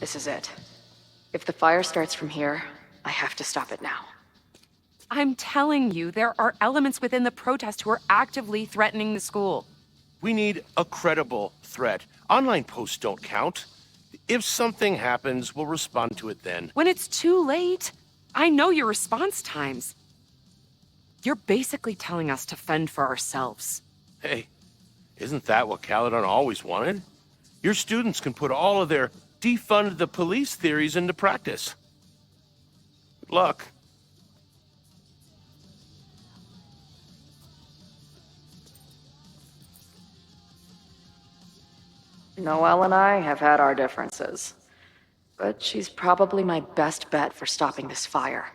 This is it. If the fire starts from here, I have to stop it now. I'm telling you, there are elements within the protest who are actively threatening the school. We need a credible threat. Online posts don't count. If something happens, we'll respond to it then. When it's too late, I know your response times. You're basically telling us to fend for ourselves. Hey, isn't that what Caledon always wanted? Your students can put all of their defund the police theories into practice. Good luck. Noelle and I have had our differences, but she's probably my best bet for stopping this fire.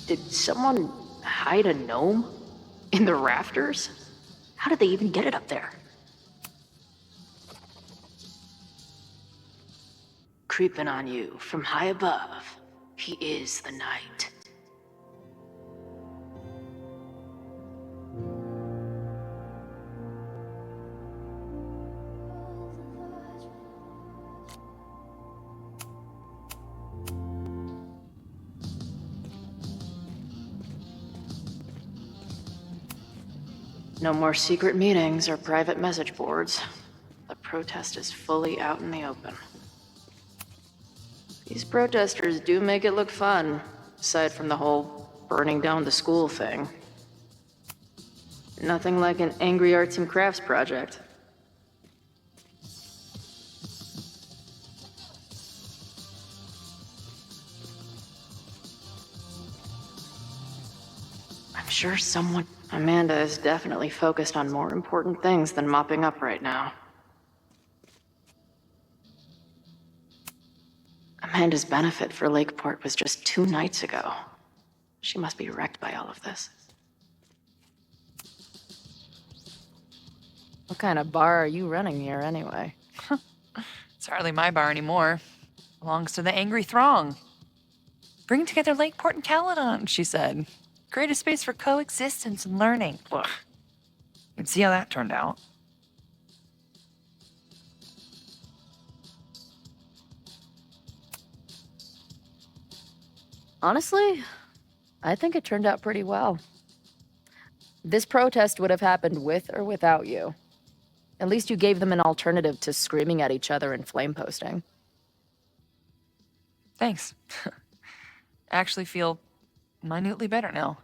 Did someone hide a gnome? In the rafters? How did they even get it up there? Creeping on you from high above. He is the night. No more secret meetings or private message boards. The protest is fully out in the open. These protesters do make it look fun, aside from the whole burning down the school thing. Nothing like an angry arts and crafts project. I'm sure someone... Amanda is definitely focused on more important things than mopping up right now. Amanda's benefit for Lakeport was just 2 nights ago. She must be wrecked by all of this. What kind of bar are you running here, anyway? It's hardly my bar anymore. Belongs to the angry throng. Bring together Lakeport and Caledon, she said. Create a space for coexistence and learning. Ugh. You can see how that turned out. Honestly, I think it turned out pretty well. This protest would have happened with or without you. At least you gave them an alternative to screaming at each other and flame posting. Thanks. I actually feel minutely better now.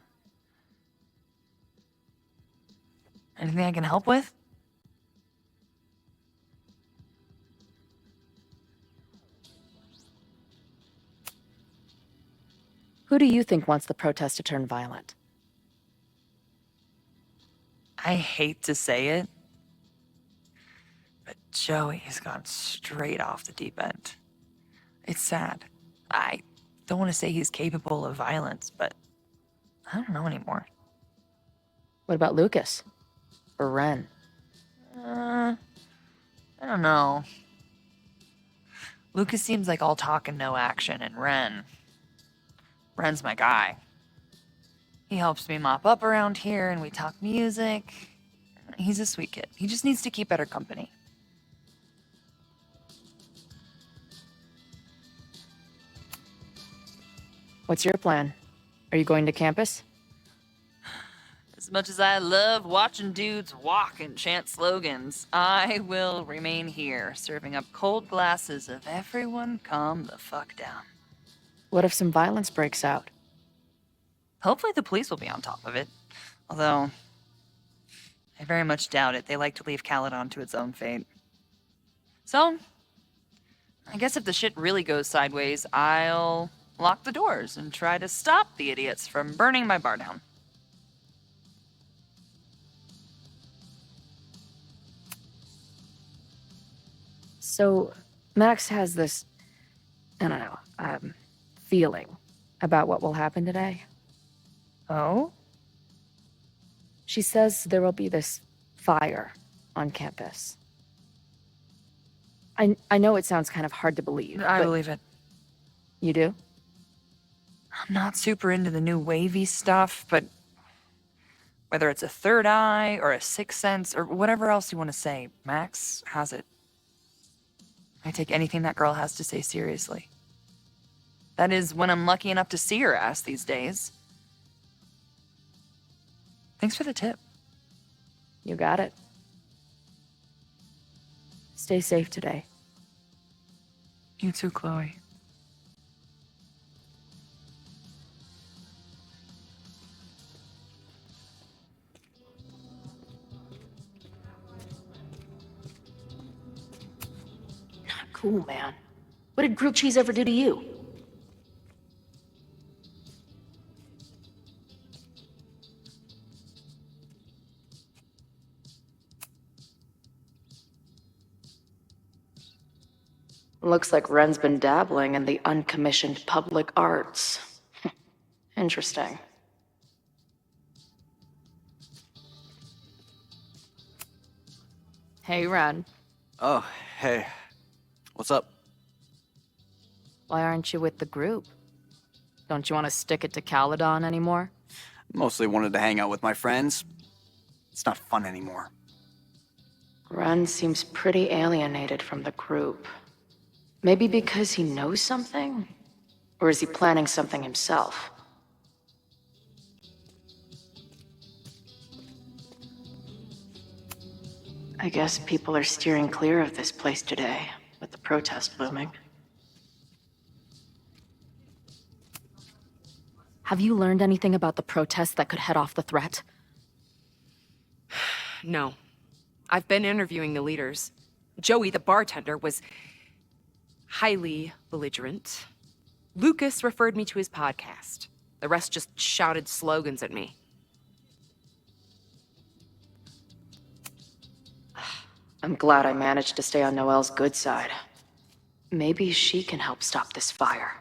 Anything I can help with? Who do you think wants the protest to turn violent? I hate to say it, but Joey has gone straight off the deep end. It's sad. I don't want to say he's capable of violence, but I don't know anymore. What about Lucas? Or Ren? I don't know. Lucas seems like all talk and no action, and Ren's my guy. He helps me mop up around here, and we talk music. He's a sweet kid. He just needs to keep better company. What's your plan? Are you going to campus? As much as I love watching dudes walk and chant slogans, I will remain here, serving up cold glasses of everyone calm the fuck down. What if some violence breaks out? Hopefully the police will be on top of it. Although, I very much doubt it. They like to leave Caledon to its own fate. So, I guess if the shit really goes sideways, I'll lock the doors and try to stop the idiots from burning my bar down. So, Max has this, I don't know, feeling about what will happen today. Oh? She says there will be this fire on campus. I know it sounds kind of hard to believe. I but believe it. You do? I'm not super into the new wavy stuff, but whether it's a third eye or a sixth sense or whatever else you want to say, Max has it. I take anything that girl has to say seriously. That is when I'm lucky enough to see her ass these days. Thanks for the tip. You got it. Stay safe today. You too, Chloe. Not cool, man. What did grilled cheese ever do to you? Looks like Ren's been dabbling in the uncommissioned public arts. Interesting. Hey, Ren. Oh, hey. What's up? Why aren't you with the group? Don't you want to stick it to Caledon anymore? Mostly wanted to hang out with my friends. It's not fun anymore. Ren seems pretty alienated from the group. Maybe because he knows something? Or is he planning something himself? I guess people are steering clear of this place today, with the protest looming. Have you learned anything about the protest that could head off the threat? No. I've been interviewing the leaders. Joey, the bartender, was highly belligerent. Lucas referred me to his podcast. The rest just shouted slogans at me. I'm glad I managed to stay on Noelle's good side. Maybe she can help stop this fire.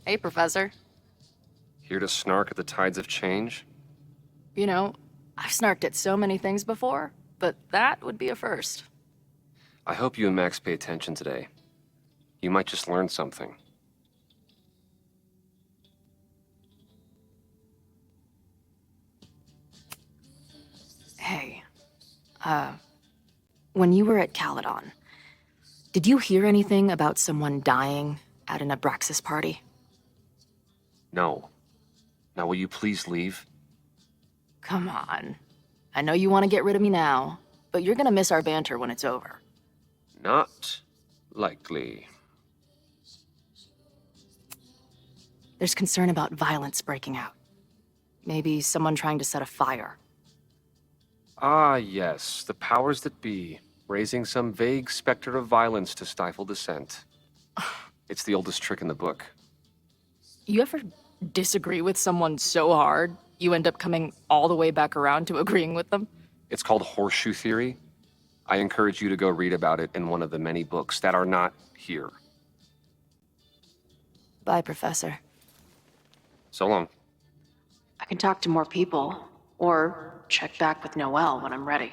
Hey, Professor. Here to snark at the tides of change? You know, I've snarked at so many things before, but that would be a first. I hope you and Max pay attention today. You might just learn something. Hey, when you were at Caledon, did you hear anything about someone dying at an Abraxas party? No. Now will you please leave? Come on. I know you want to get rid of me now, but you're gonna miss our banter when it's over. Not likely. There's concern about violence breaking out. Maybe someone trying to set a fire. Ah, yes, the powers that be, raising some vague specter of violence to stifle dissent. It's the oldest trick in the book. You ever disagree with someone so hard, you end up coming all the way back around to agreeing with them? It's called horseshoe theory. I encourage you to go read about it in one of the many books that are not here. Bye, Professor. So long. I can talk to more people, or check back with Noelle when I'm ready.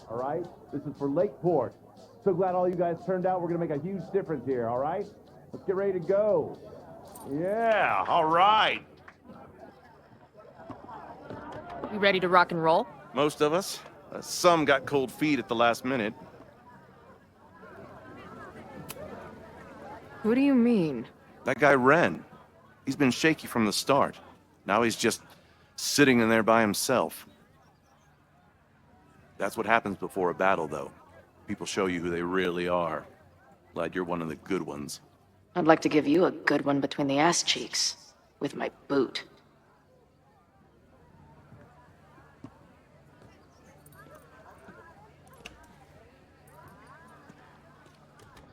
All right? This is for Lakeport. So glad all you guys turned out. We're gonna make a huge difference here, all right? Let's get ready to go. Yeah, all right. You ready to rock and roll? Most of us. Some got cold feet at the last minute. What do you mean? That guy Ren, he's been shaky from the start. Now he's just sitting in there by himself. That's what happens before a battle, though. People show you who they really are. Glad you're one of the good ones. I'd like to give you a good one between the ass cheeks. With my boot.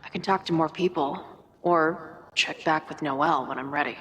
I can talk to more people, or check back with Noelle when I'm ready.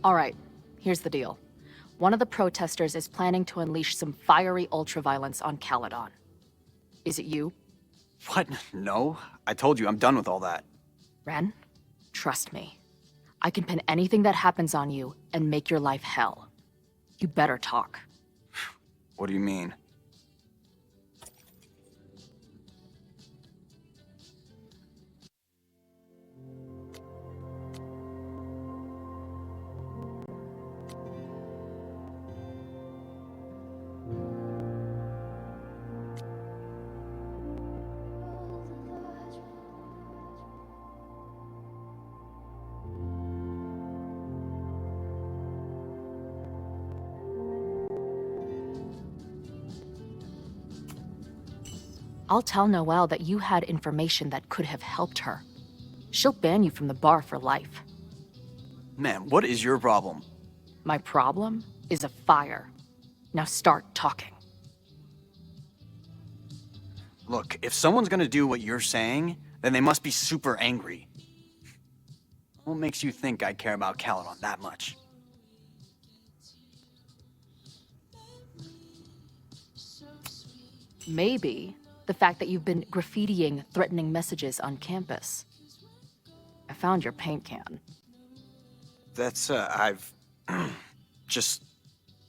All right, here's the deal. One of the protesters is planning to unleash some fiery ultraviolence on Caledon. Is it you? What? No. I told you, I'm done with all that. Ren, trust me. I can pin anything that happens on you and make your life hell. You better talk. What do you mean? I'll tell Noelle that you had information that could have helped her. She'll ban you from the bar for life. Man, what is your problem? My problem is a fire. Now start talking. Look, if someone's gonna do what you're saying, then they must be super angry. What makes you think I care about Caledon that much? Maybe the fact that you've been graffitiing threatening messages on campus. I found your paint can. That's, I've... just...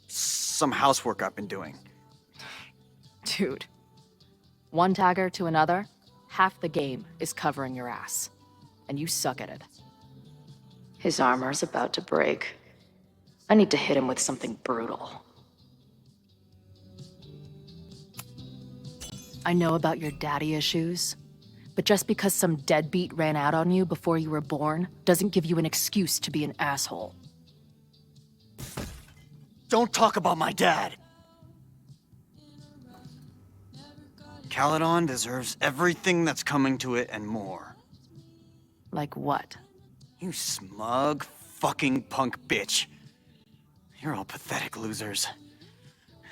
some housework I've been doing. Dude. One tagger to another, half the game is covering your ass. And you suck at it. His armor's about to break. I need to hit him with something brutal. I know about your daddy issues, but just because some deadbeat ran out on you before you were born doesn't give you an excuse to be an asshole. Don't talk about my dad! Caledon deserves everything that's coming to it and more. Like what? You smug, fucking punk bitch. You're all pathetic losers.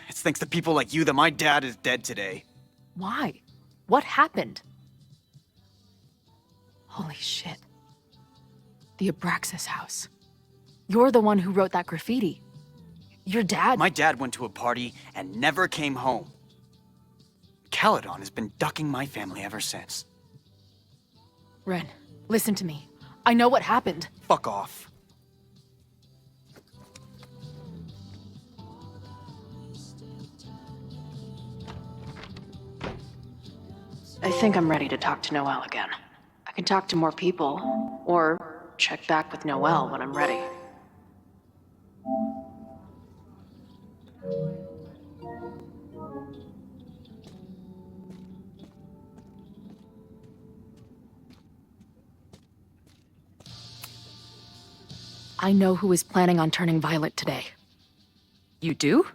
It's thanks to people like you that my dad is dead today. Why? What happened? Holy shit. The Abraxas house. You're the one who wrote that graffiti. Your dad— My dad went to a party and never came home. Caledon has been ducking my family ever since. Ren, listen to me. I know what happened. Fuck off. I think I'm ready to talk to Noelle again. I can talk to more people, or check back with Noelle when I'm ready. I know who is planning on turning violent today. You do?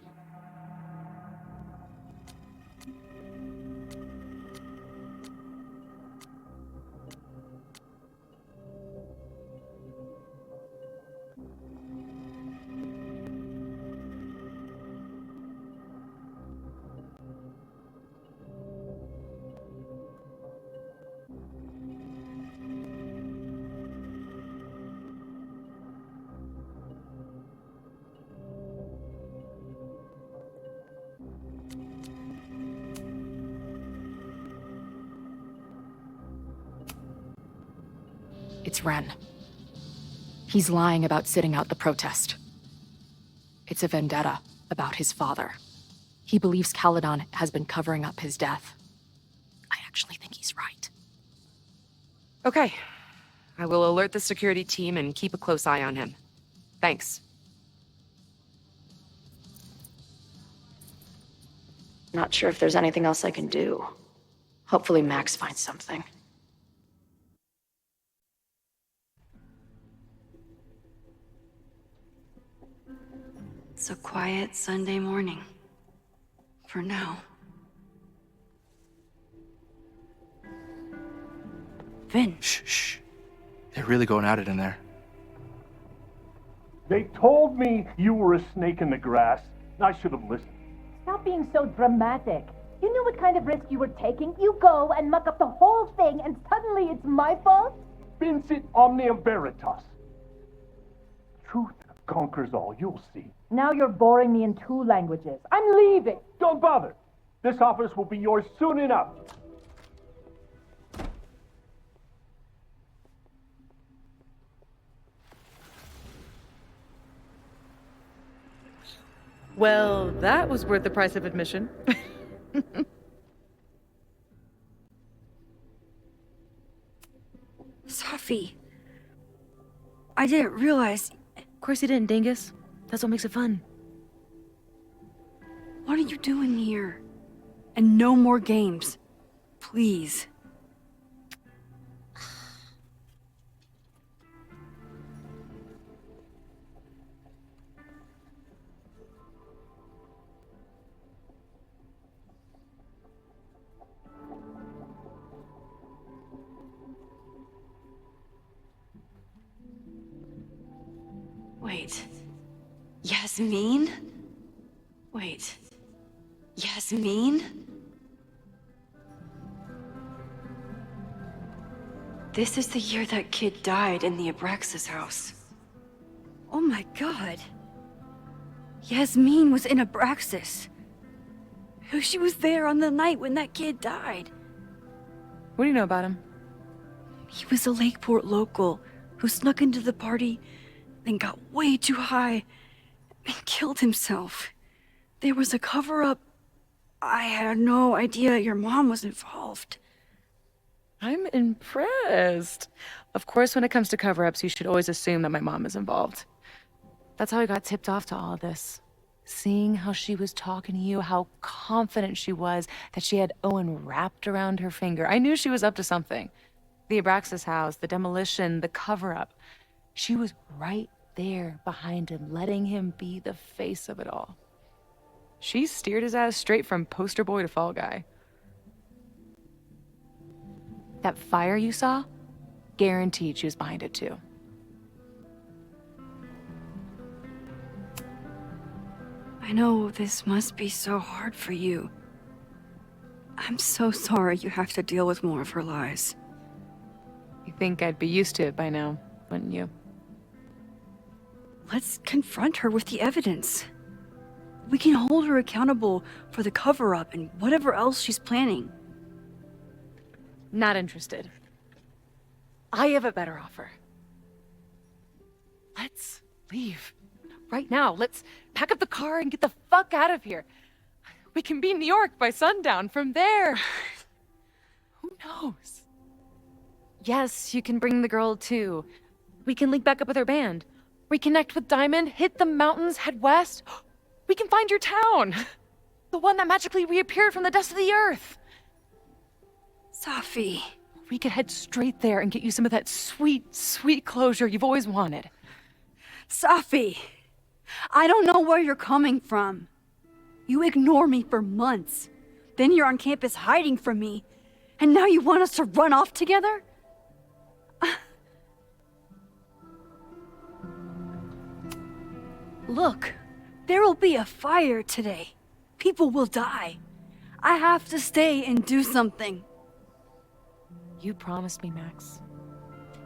It's Ren. He's lying about sitting out the protest. It's a vendetta about his father. He believes Caledon has been covering up his death. I actually think he's right. Okay. I will alert the security team and keep a close eye on him. Thanks. Not sure if there's anything else I can do. Hopefully Max finds something. It's a quiet Sunday morning. For now. Vin. Shh. They're really going at it in there. They told me you were a snake in the grass. I should have listened. Stop being so dramatic. You knew what kind of risk you were taking. You go and muck up the whole thing, and suddenly it's my fault? Vincit omnia veritas. Truth conquers all, you'll see. Now you're boring me in 2 languages. I'm leaving. Don't bother. This office will be yours soon enough. Well, that was worth the price of admission. Safi. I didn't realize. Of course you didn't, Dingus. That's what makes it fun. What are you doing here? And no more games. Please. Wait. Yasmin? Wait. Yasmin? This is the year that kid died in the Abraxas house. Oh my god. Yasmin was in Abraxas. She was there on the night when that kid died. What do you know about him? He was a Lakeport local who snuck into the party, then got way too high and killed himself. There was a cover-up. I had no idea your mom was involved. I'm impressed. Of course, when it comes to cover-ups, you should always assume that my mom is involved. That's how I got tipped off to all of this. Seeing how she was talking to you, how confident she was that she had Owen wrapped around her finger. I knew she was up to something. The Abraxas house, the demolition, the cover-up. She was right there behind him, letting him be the face of it all. She steered his ass straight from poster boy to fall guy. That fire you saw? Guaranteed she was behind it too. I know this must be so hard for you. I'm so sorry you have to deal with more of her lies. You think I'd be used to it by now, wouldn't you? Let's confront her with the evidence. We can hold her accountable for the cover-up and whatever else she's planning. Not interested. I have a better offer. Let's leave. Right now. Let's pack up the car and get the fuck out of here. We can be in New York by sundown. From there, Who knows? Yes, you can bring the girl too. We can link back up with her band. Reconnect with Diamond, hit the mountains, head west. We can find your town. The one that magically reappeared from the dust of the earth. Safi. We could head straight there and get you some of that sweet, sweet closure you've always wanted. Safi, I don't know where you're coming from. You ignore me for months. Then you're on campus hiding from me. And now you want us to run off together? Look, there will be a fire today. People will die. I have to stay and do something. You promised me, Max.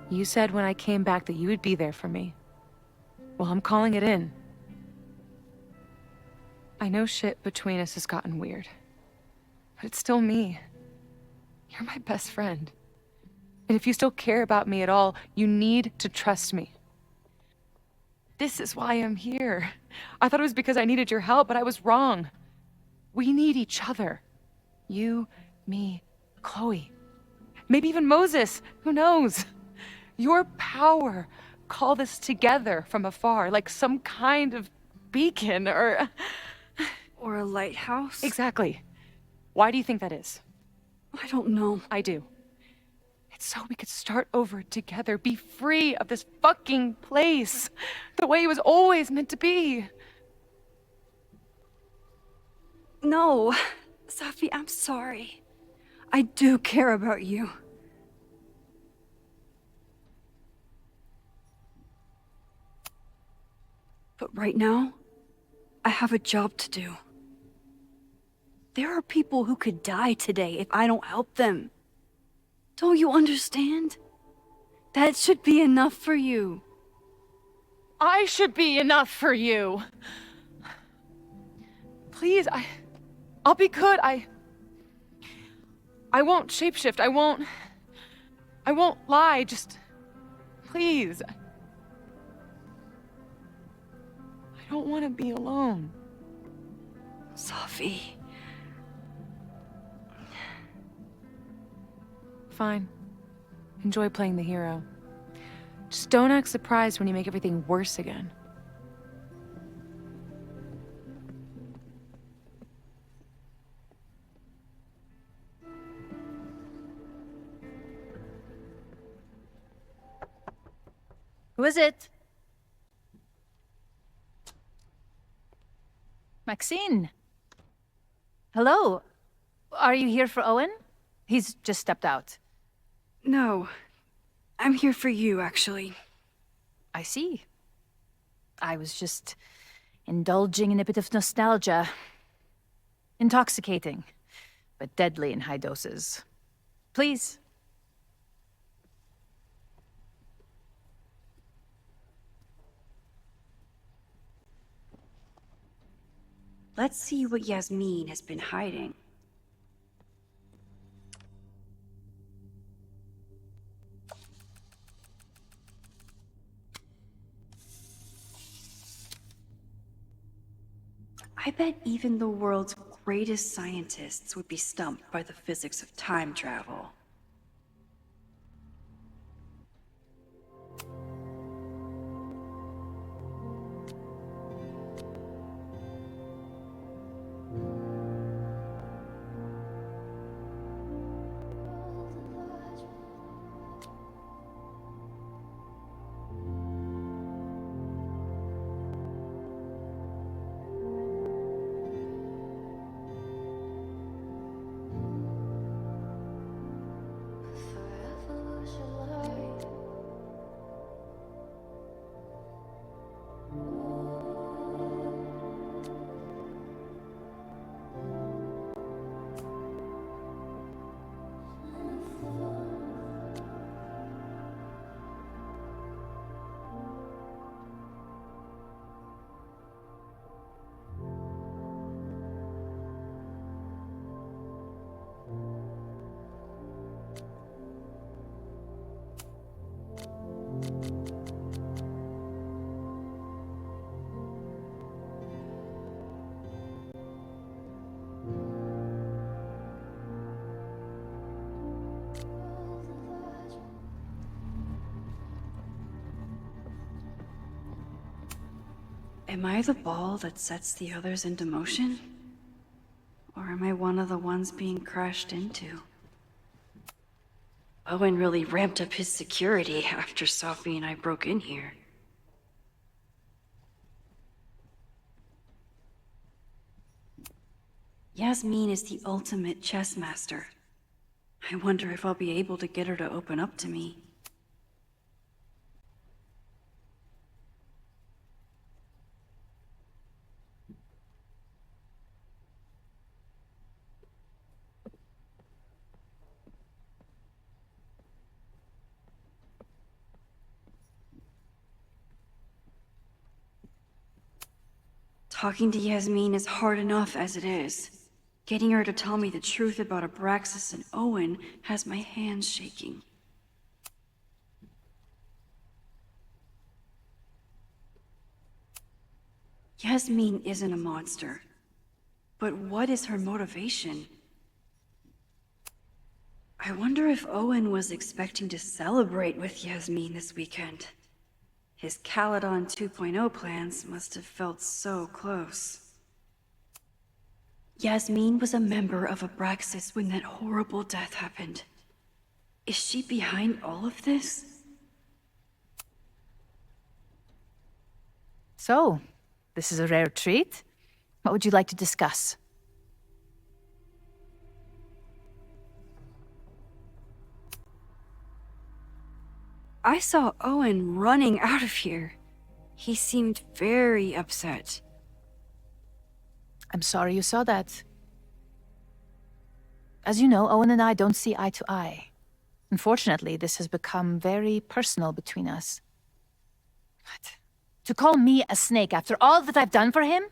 You said when I came back that you would be there for me. Well, I'm calling it in. I know shit between us has gotten weird. But it's still me. You're my best friend. And if you still care about me at all, you need to trust me. This is why I'm here. I thought it was because I needed your help, but I was wrong. We need each other. You, me, Chloe. Maybe even Moses. Who knows? Your power called us together from afar, like some kind of beacon or... Or a lighthouse? Exactly. Why do you think that is? I don't know. I do. It's so we could start over together, be free of this fucking place, the way it was always meant to be. No, Safi, I'm sorry. I do care about you. But right now, I have a job to do. There are people who could die today if I don't help them. Don't you understand? That should be enough for you. I should be enough for you. Please, I'll be good. I won't shapeshift. I won't lie. Just, please. I don't want to be alone. Safi. Fine. Enjoy playing the hero. Just don't act surprised when you make everything worse again. Who is it? Maxine. Hello. Are you here for Owen? He's just stepped out. No. I'm here for you, actually. I see. I was just indulging in a bit of nostalgia. Intoxicating, but deadly in high doses. Please. Let's see what Yasmin has been hiding. I bet even the world's greatest scientists would be stumped by the physics of time travel. Am I the ball that sets the others into motion? Or am I one of the ones being crashed into? Owen really ramped up his security after Sophie and I broke in here. Yasmin is the ultimate chess master. I wonder if I'll be able to get her to open up to me. Talking to Yasmin is hard enough as it is. Getting her to tell me the truth about Abraxas and Owen has my hands shaking. Yasmin isn't a monster. But what is her motivation? I wonder if Owen was expecting to celebrate with Yasmin this weekend. His Caledon 2.0 plans must have felt so close. Yasmin was a member of Abraxas when that horrible death happened. Is she behind all of this? So, this is a rare treat. What would you like to discuss? I saw Owen running out of here. He seemed very upset. I'm sorry you saw that. As you know, Owen and I don't see eye to eye. Unfortunately, this has become very personal between us. What? To call me a snake after all that I've done for him?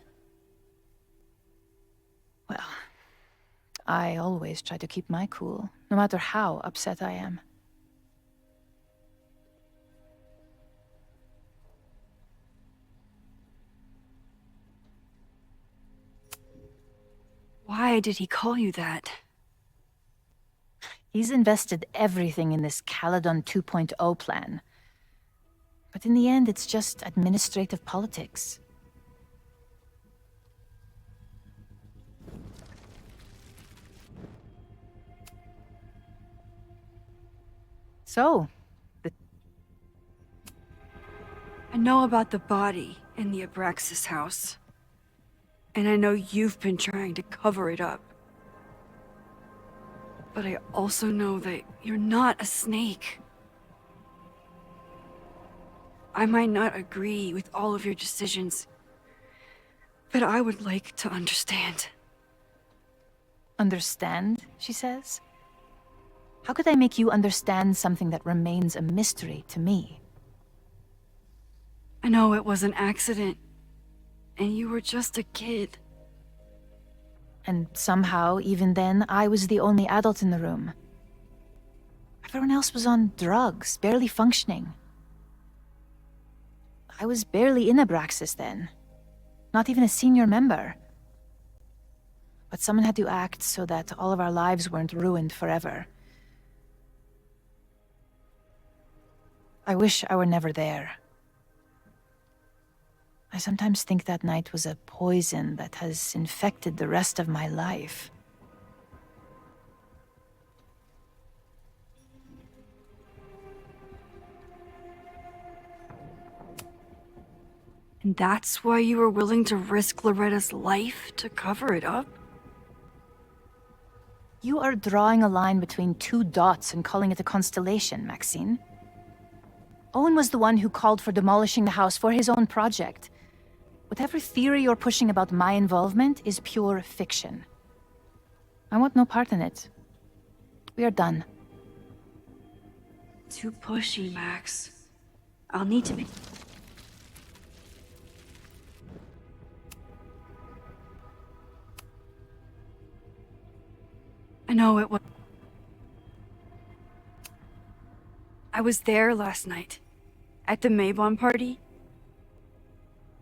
Well, I always try to keep my cool, no matter how upset I am. Why did he call you that? He's invested everything in this Caledon 2.0 plan. But in the end, it's just administrative politics. So, I know about the body in the Abraxas house. And I know you've been trying to cover it up. But I also know that you're not a snake. I might not agree with all of your decisions, but I would like to understand. Understand, she says? How could I make you understand something that remains a mystery to me? I know it was an accident, and you were just a kid. And somehow, even then, I was the only adult in the room. Everyone else was on drugs, barely functioning. I was barely in Abraxas then. Not even a senior member. But someone had to act so that all of our lives weren't ruined forever. I wish I were never there. I sometimes think that night was a poison that has infected the rest of my life. And that's why you were willing to risk Loretta's life to cover it up? You are drawing a line between two dots and calling it a constellation, Maxine. Owen was the one who called for demolishing the house for his own project. Whatever theory you're pushing about my involvement is pure fiction. I want no part in it. We are done. Too pushy, Max. I'll need to be... I know it was... I was there last night. At the Maybon party.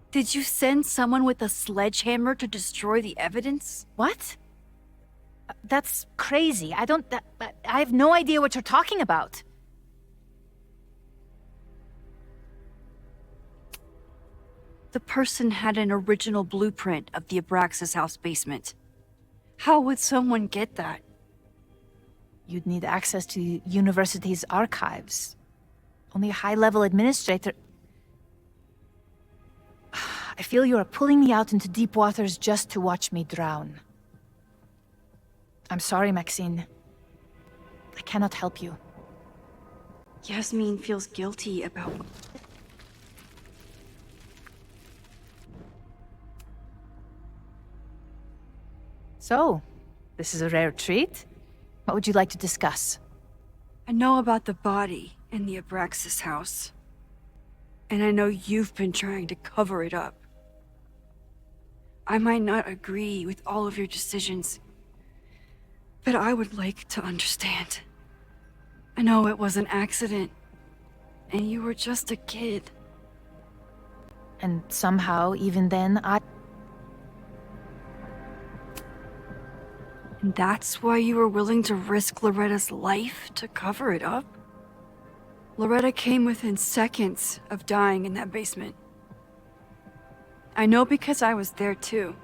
Did you send someone with a sledgehammer to destroy the evidence? What? That's crazy. I have no idea what you're talking about. the person had an original blueprint of the Abraxas house basement. How would someone get that? You'd need access to the university's archives. Only a high-level administrator... I feel you are pulling me out into deep waters just to watch me drown. I'm sorry, Maxine. I cannot help you. Yasmin feels guilty about... So, this is a rare treat. What would you like to discuss? I know about the body in the Abraxas house. And I know you've been trying to cover it up. I might not agree with all of your decisions, but I would like to understand. I know it was an accident, and you were just a kid. And somehow, even then, And that's why you were willing to risk Loretta's life to cover it up? Loretta came within seconds of dying in that basement. I know because I was there too.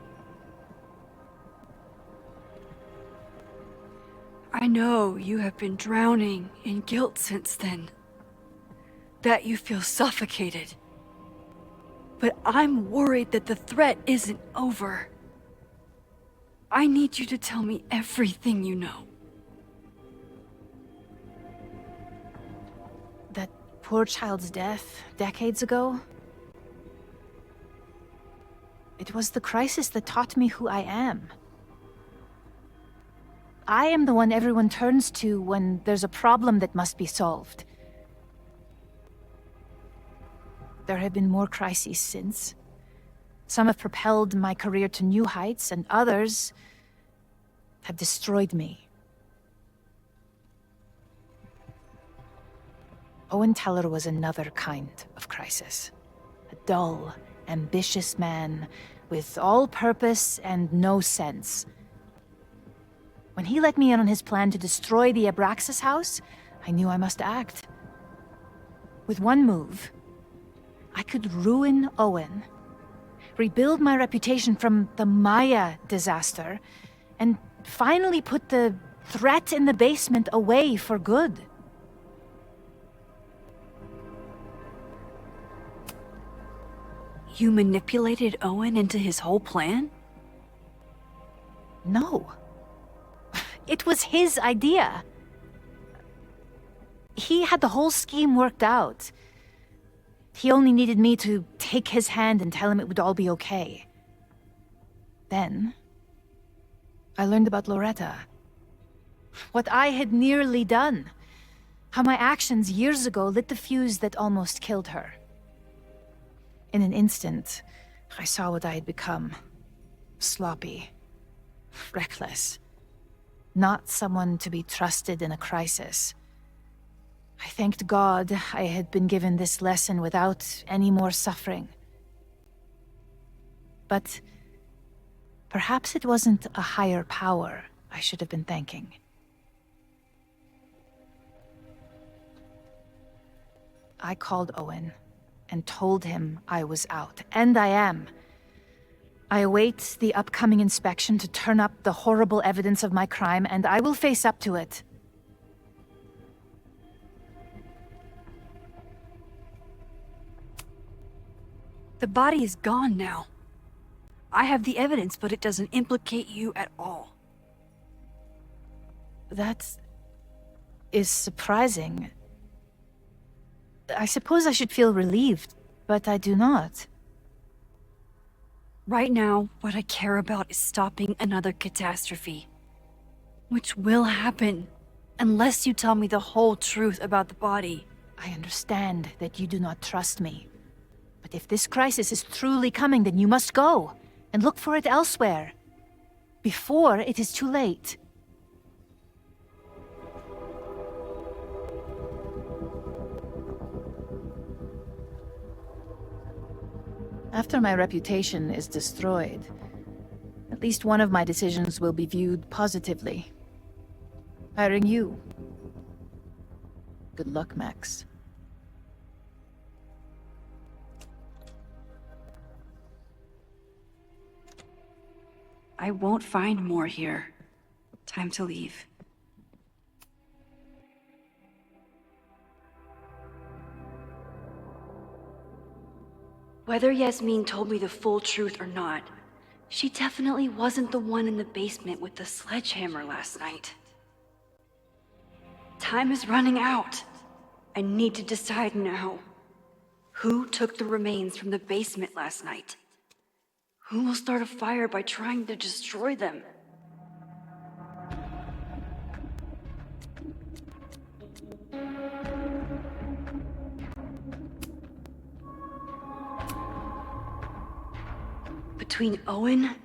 I know you have been drowning in guilt since then. That you feel suffocated. But I'm worried that the threat isn't over. I need you to tell me everything you know. that poor child's death decades ago... It was the crisis that taught me who I am. I am the one everyone turns to when there's a problem that must be solved. There have been more crises since. Some have propelled my career to new heights, and others have destroyed me. Owen Teller was another kind of crisis. A dull, ambitious man with all purpose and no sense. When he let me in on his plan to destroy the Abraxas house, I knew I must act. With one move, I could ruin Owen, rebuild my reputation from the Maya disaster, and finally put the threat in the basement away for good. You manipulated Owen into his whole plan? No. It was his idea. He had the whole scheme worked out. He only needed me to take his hand and tell him it would all be okay. Then, I learned about Loretta. What I had nearly done. How my actions years ago lit the fuse that almost killed her. In an instant, I saw what I had become. Sloppy. Reckless. Not someone to be trusted in a crisis. I thanked God I had been given this lesson without any more suffering. But perhaps it wasn't a higher power I should have been thanking. I called Owen and told him I was out, and I am. I await the upcoming inspection to turn up the horrible evidence of my crime, and I will face up to it. The body is gone now. I have the evidence, but it doesn't implicate you at all. That is surprising. I suppose I should feel relieved, but I do not. Right now, what I care about is stopping another catastrophe. Which will happen, unless you tell me the whole truth about the body. I understand that you do not trust me. But if this crisis is truly coming, then you must go, and look for it elsewhere. Before it is too late. After my reputation is destroyed, at least one of my decisions will be viewed positively. Hiring you. Good luck, Max. I won't find more here. Time to leave. Whether Yasmin told me the full truth or not, she definitely wasn't the one in the basement with the sledgehammer last night. Time is running out. I need to decide now. Who took the remains from the basement last night? Who will start a fire by trying to destroy them? Between Owen,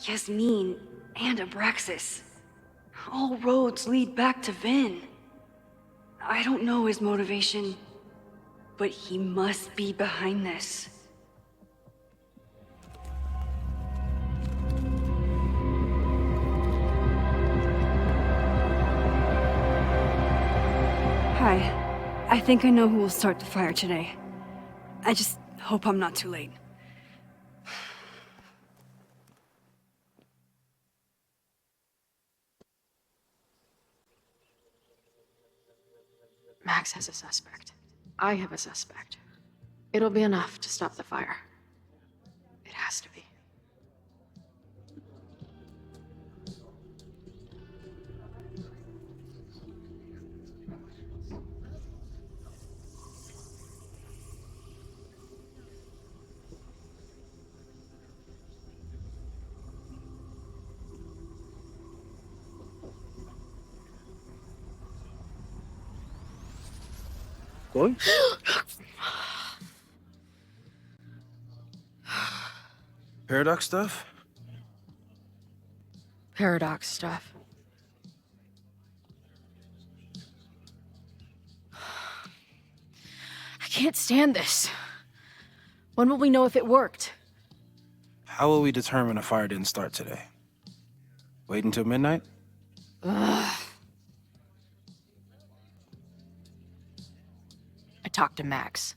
Yasmin, and Abraxas, all roads lead back to Vin. I don't know his motivation, but he must be behind this. Hi. I think I know who will start the fire today. I just hope I'm not too late. Max has a suspect. I have a suspect. It'll be enough to stop the fire. It has to be. Going? Paradox stuff? Paradox stuff. I can't stand this. When will we know if it worked? How will we determine a fire didn't start today? Wait until midnight? Ugh. I talked to Max.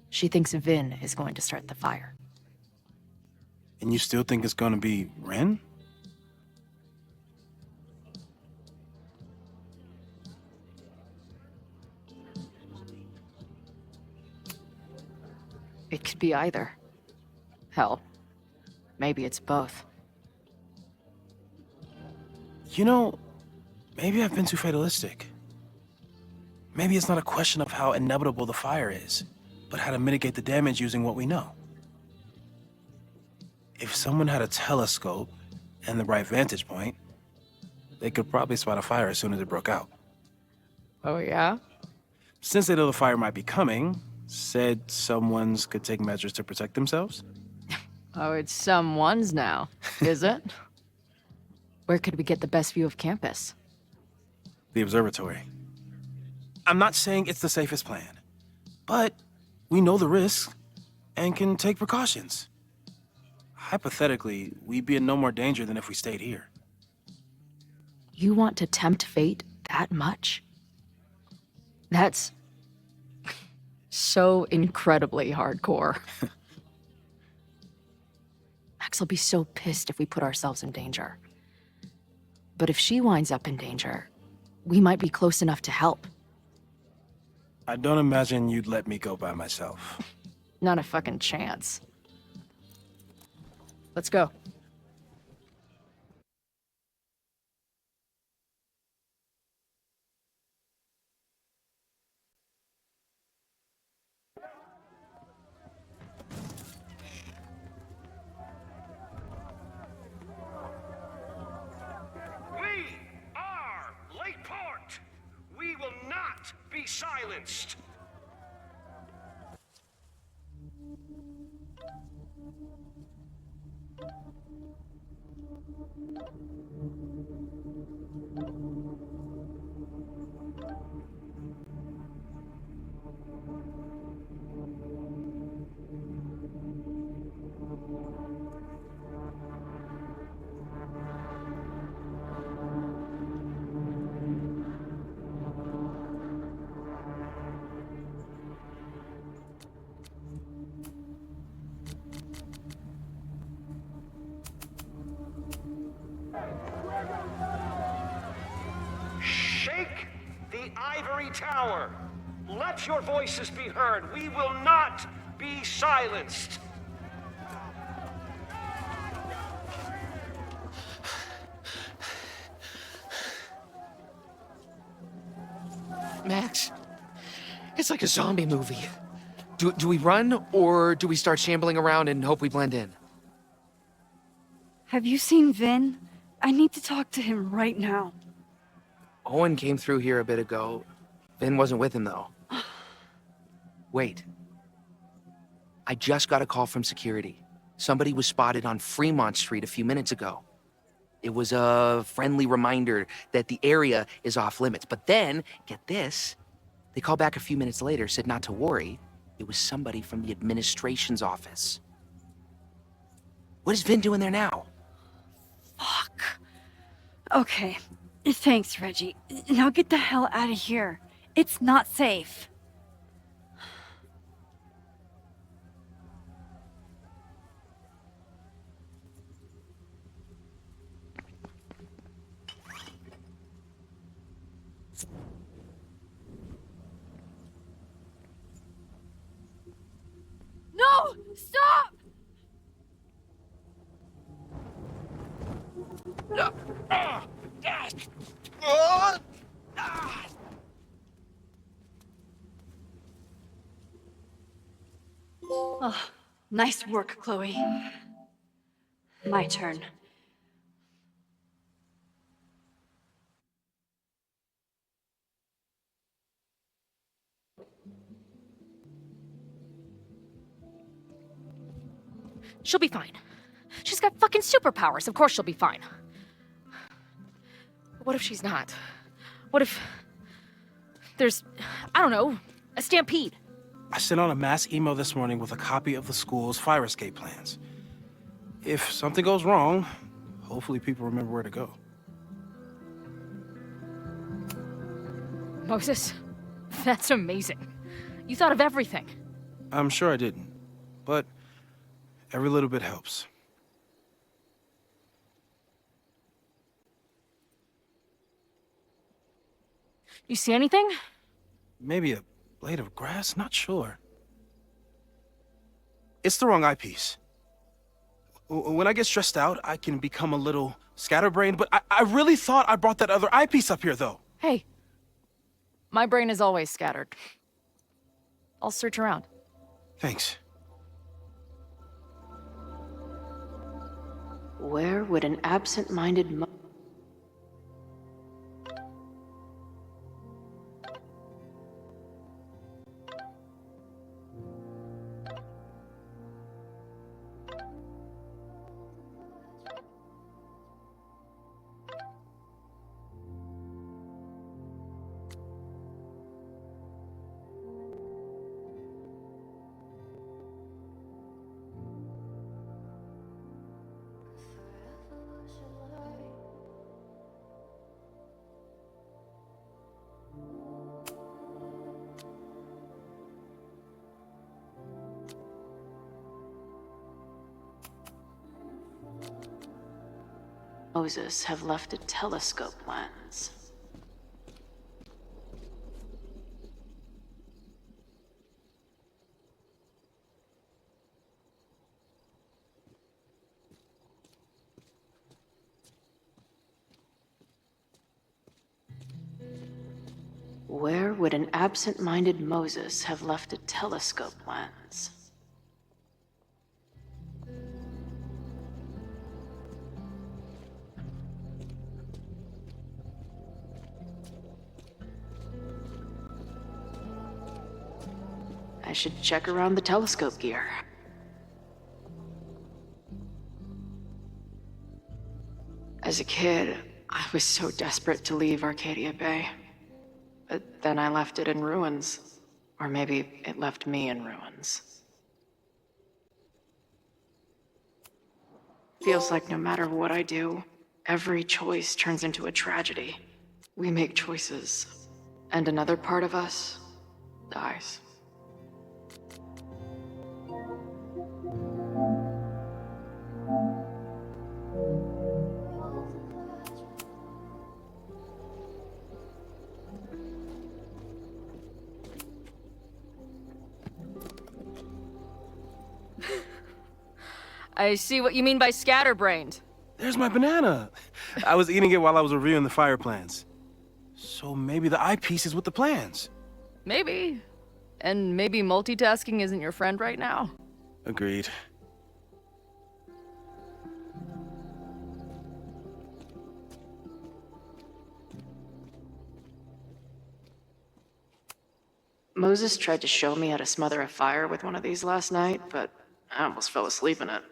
She thinks Vin is going to start the fire. And you still think it's gonna be Ren? It could be either. Hell, maybe it's both. You know, maybe I've been too fatalistic. Maybe it's not a question of how inevitable the fire is, but how to mitigate the damage using what we know. If someone had a telescope and the right vantage point, they could probably spot a fire as soon as it broke out. Oh, yeah? Since they know the fire might be coming, said someone's could take measures to protect themselves? Oh, it's someone's now, is it? Where could we get the best view of campus? The observatory. I'm not saying it's the safest plan, but we know the risks and can take precautions. Hypothetically, we'd be in no more danger than if we stayed here. You want to tempt fate that much? That's so incredibly hardcore. Max will be so pissed if we put ourselves in danger. But if she winds up in danger, we might be close enough to help. I don't imagine you'd let me go by myself. Not a fucking chance. Let's go. We are Lakeport. We will not be silenced. let your voices be heard. We will not be silenced. Max, it's like a zombie movie. Do we run, or do we start shambling around and hope we blend in? Have you seen Vin? I need to talk to him right now. Owen came through here a bit ago. Vin wasn't with him, though. Wait. I just got a call from security. Somebody was spotted on Fremont Street a few minutes ago. It was a friendly reminder that the area is off limits. But then, get this, they called back a few minutes later, said not to worry. It was somebody from the administration's office. What is Vin doing there now? Fuck. Okay. Thanks, Reggie. Now get the hell out of here. It's not safe. No! Stop! Oh, nice work, Chloe. My turn. She'll be fine. She's got fucking superpowers. Of course she'll be fine. But what if she's not? What if there's, I don't know, a stampede? I sent out a mass email this morning with a copy of the school's fire escape plans. If something goes wrong, hopefully people remember where to go. Moses, that's amazing. You thought of everything. I'm sure I didn't, but every little bit helps. You see anything? Maybe a blade of grass? Not sure. It's the wrong eyepiece. When I get stressed out, I can become a little scatterbrained, but I really thought I brought that other eyepiece up here, though. Hey, my brain is always scattered. I'll search around. Thanks. Where would an absent-minded Moses have left a telescope lens. Where would an absent-minded Moses have left a telescope lens? I should check around the telescope gear. As a kid, I was so desperate to leave Arcadia Bay. But then I left it in ruins. Or maybe it left me in ruins. Feels like no matter what I do, every choice turns into a tragedy. We make choices, and another part of us dies. I see what you mean by scatterbrained. There's my banana. I was eating it while I was reviewing the fire plans. So maybe the eyepiece is with the plans. Maybe. And maybe multitasking isn't your friend right now. Agreed. Moses tried to show me how to smother a fire with one of these last night, but I almost fell asleep in it.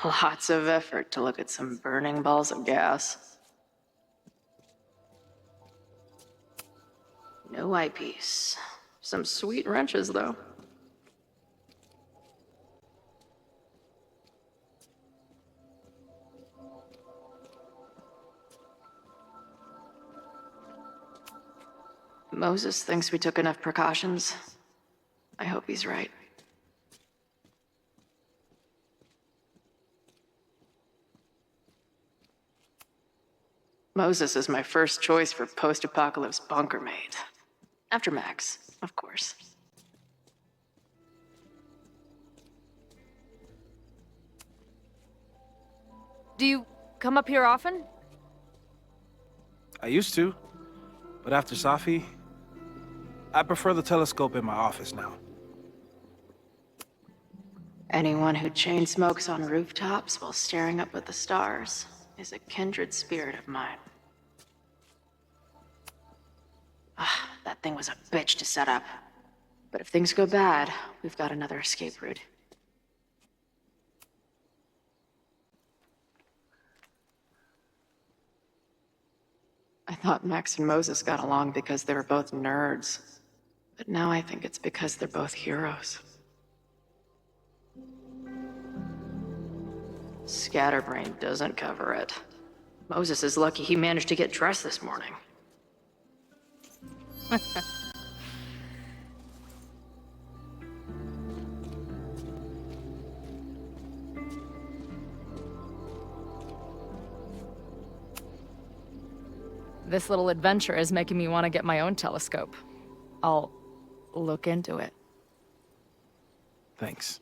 Lots of effort to look at some burning balls of gas. No eyepiece. Some sweet wrenches, though. Moses thinks we took enough precautions. I hope he's right. Moses is my first choice for post-apocalypse bunker maid. After Max, of course. Do you come up here often? I used to, but after Safi, I prefer the telescope in my office now. Anyone who chain smokes on rooftops while staring up at the stars is a kindred spirit of mine. That thing was a bitch to set up. But if things go bad, we've got another escape route. I thought Max and Moses got along because they were both nerds. But now I think it's because they're both heroes. Scatterbrain doesn't cover it. Moses is lucky he managed to get dressed this morning. This little adventure is making me want to get my own telescope. I'll look into it. Thanks.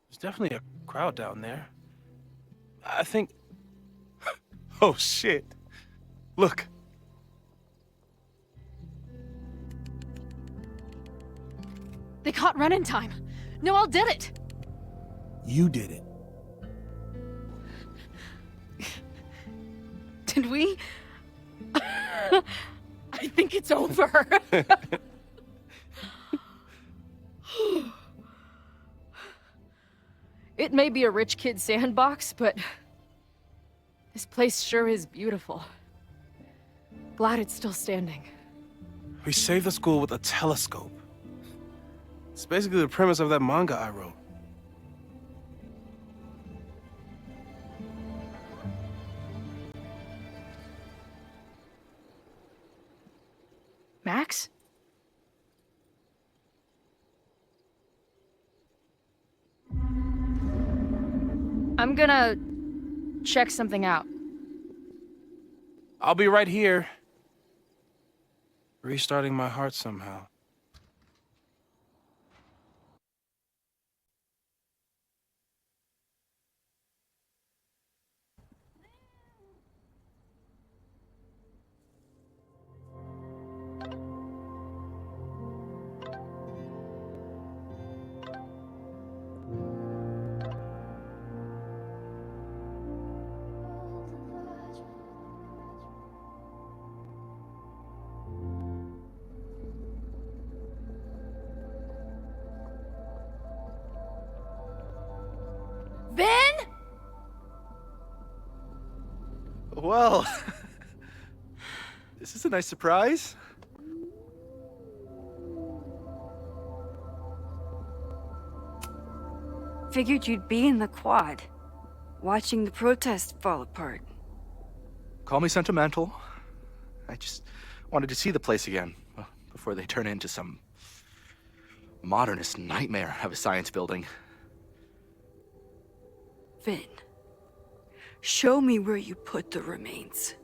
There's definitely a crowd down there. I think... Oh, shit. Look. They caught Ren in time. Noel did it. You did it. Did we? I think it's over. It may be a rich kid sandbox, but this place sure is beautiful. Glad it's still standing. We saved the school with a telescope. It's basically the premise of that manga I wrote. Max? I'm gonna check something out. I'll be right here. Restarting my heart somehow. Ben? Well, this is a nice surprise. Figured you'd be in the quad, watching the protest fall apart. Call me sentimental. I just wanted to see the place again before they turn into some modernist nightmare of a science building. Vin, show me where you put the remains.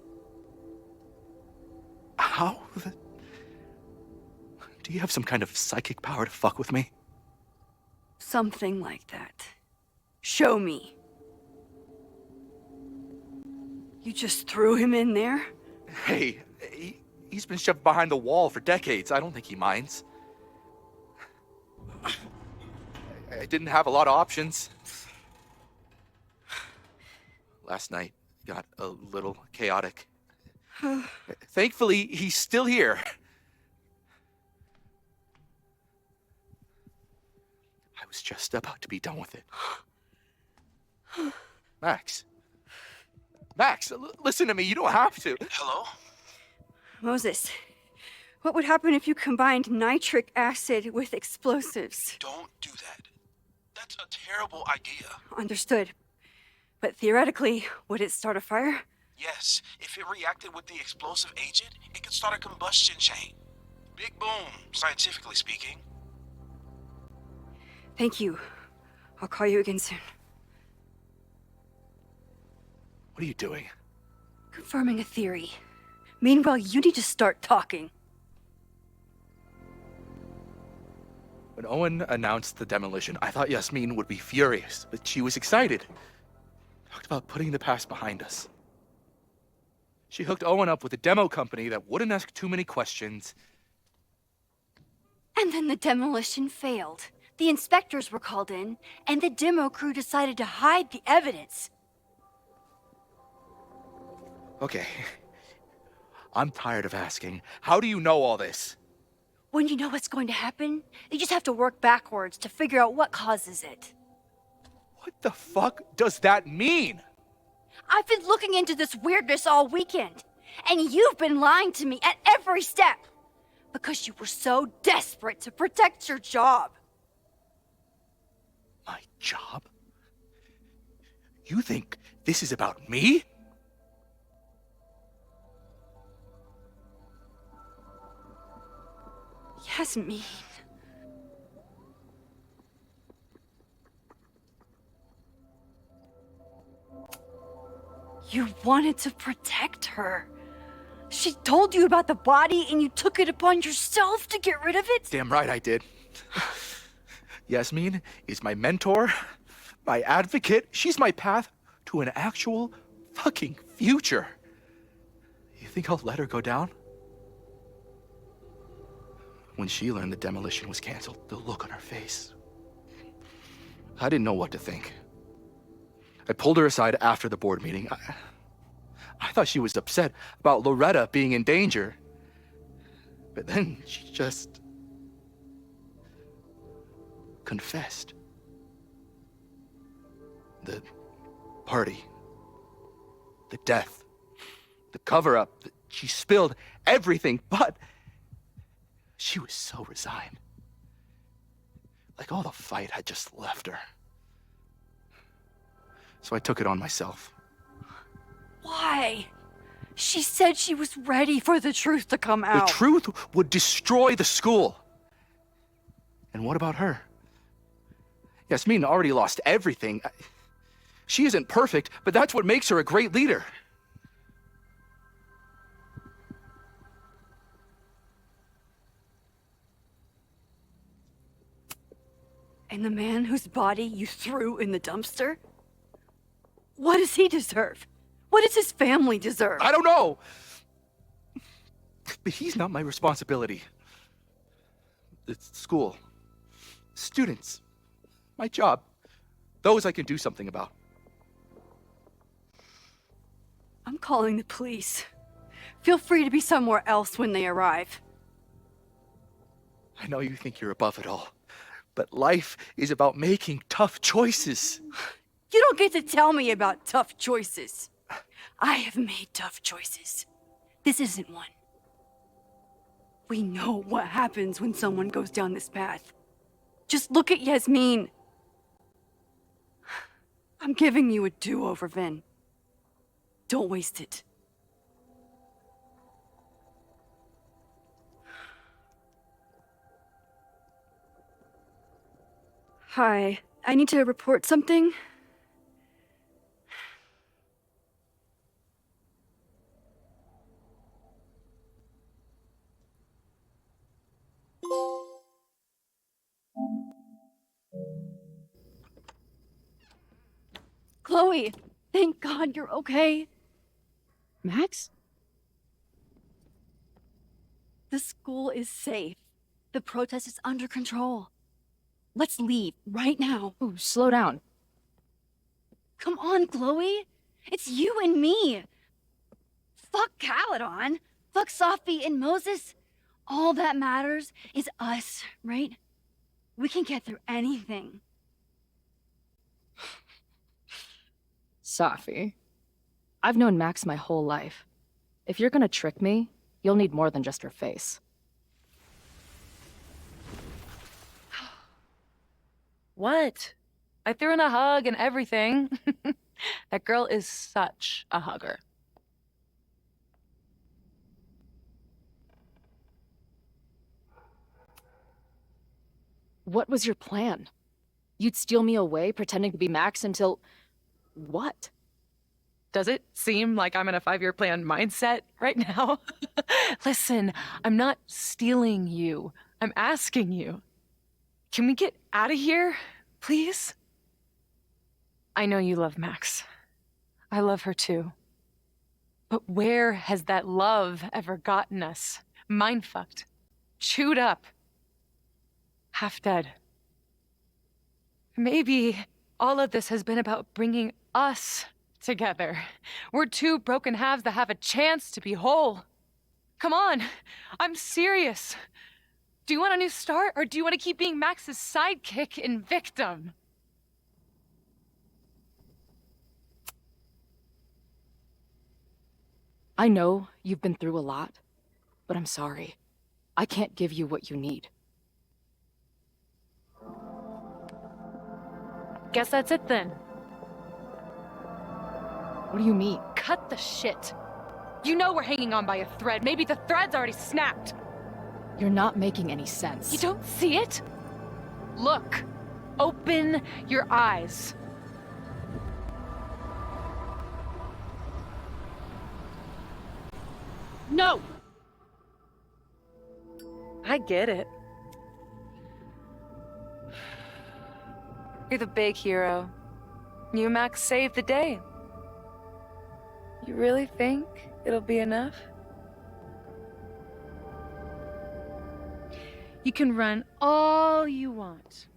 How? Do you have some kind of psychic power to fuck with me? Something like that. Show me. You just threw him in there? Hey, he's been shoved behind the wall for decades. I don't think he minds. I didn't have a lot of options. Last night got a little chaotic. Thankfully, he's still here. I was just about to be done with it. Max. Max, listen to me. You don't have to. Hello? Moses, what would happen if you combined nitric acid with explosives? Don't do that. That's a terrible idea. Understood. But theoretically, would it start a fire? Yes, if it reacted with the explosive agent, it could start a combustion chain. Big boom, scientifically speaking. Thank you. I'll call you again soon. What are you doing? Confirming a theory. Meanwhile, you need to start talking. When Owen announced the demolition, I thought Yasmin would be furious, but she was excited. Talked about putting the past behind us. She hooked Owen up with a demo company that wouldn't ask too many questions. And then the demolition failed. The inspectors were called in, and the demo crew decided to hide the evidence. Okay. I'm tired of asking. How do you know all this? When you know what's going to happen, you just have to work backwards to figure out what causes it. What the fuck does that mean? I've been looking into this weirdness all weekend, and you've been lying to me at every step because you were so desperate to protect your job. My job? You think this is about me? Yasmin. You wanted to protect her. She told you about the body and you took it upon yourself to get rid of it? Damn right I did. Yasmin is my mentor, my advocate. She's my path to an actual fucking future. You think I'll let her go down? When she learned the demolition was canceled, the look on her face. I didn't know what to think. I pulled her aside after the board meeting. I thought she was upset about Loretta being in danger. But then she just confessed. The party, the death, the cover-up, she spilled everything, but she was so resigned. Like all the fight had just left her. So I took it on myself. Why? She said she was ready for the truth to come out. The truth would destroy the school. And what about her? Yasmin already lost everything. She isn't perfect, but that's what makes her a great leader. And the man whose body you threw in the dumpster? What does he deserve? What does his family deserve? I don't know. But he's not my responsibility. It's school, students, my job. Those I can do something about. I'm calling the police. Feel free to be somewhere else when they arrive. I know you think you're above it all, but life is about making tough choices. You don't get to tell me about tough choices. I have made tough choices. This isn't one. We know what happens when someone goes down this path. Just look at Yasmin. I'm giving you a do-over, Vin. Don't waste it. Hi, I need to report something. Chloe, thank God you're okay. Max? The school is safe. The protest is under control. Let's leave right now. Ooh, slow down. Come on, Chloe. It's you and me. Fuck Caledon. Fuck Sophie and Moses. All that matters is us, right? We can get through anything. Safi, I've known Max my whole life. If you're gonna trick me, you'll need more than just her face. What? I threw in a hug and everything. That girl is such a hugger. What was your plan? You'd steal me away, pretending to be Max until... what? Does it seem like I'm in a 5-year plan mindset right now? Listen, I'm not stealing you. I'm asking you. Can we get out of here, please? I know you love Max. I love her too. But where has that love ever gotten us? Mind-fucked. Chewed up. Half dead. Maybe all of this has been about bringing us together. We're two broken halves that have a chance to be whole. Come on, I'm serious. Do you want a new start, or do you want to keep being Max's sidekick and victim? I know you've been through a lot, but I'm sorry. I can't give you what you need. Guess that's it then. What do you mean? Cut the shit. You know we're hanging on by a thread. Maybe the thread's already snapped. You're not making any sense. You don't see it? Look. Open your eyes. No! I get it. You're the big hero. You and Max saved the day. You really think it'll be enough? You can run all you want.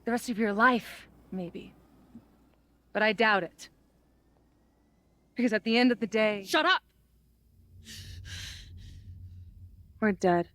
The rest of your life, maybe. But I doubt it. Because at the end of the day... Shut up! We're dead.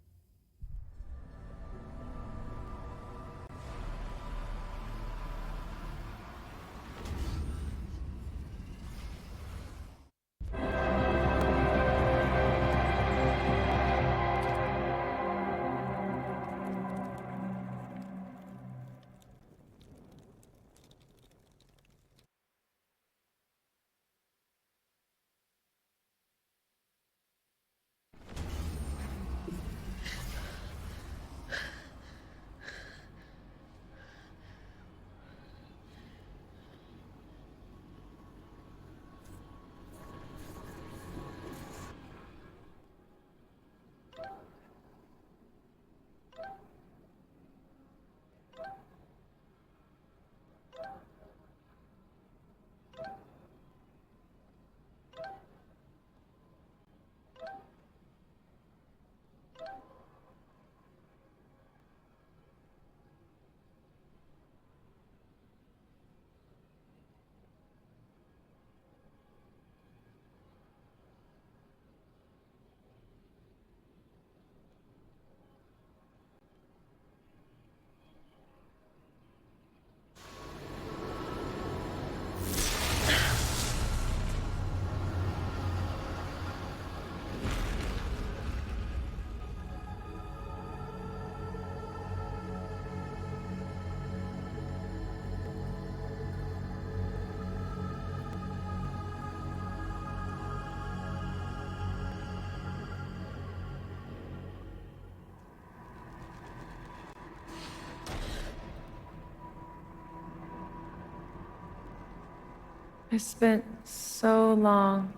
I spent so long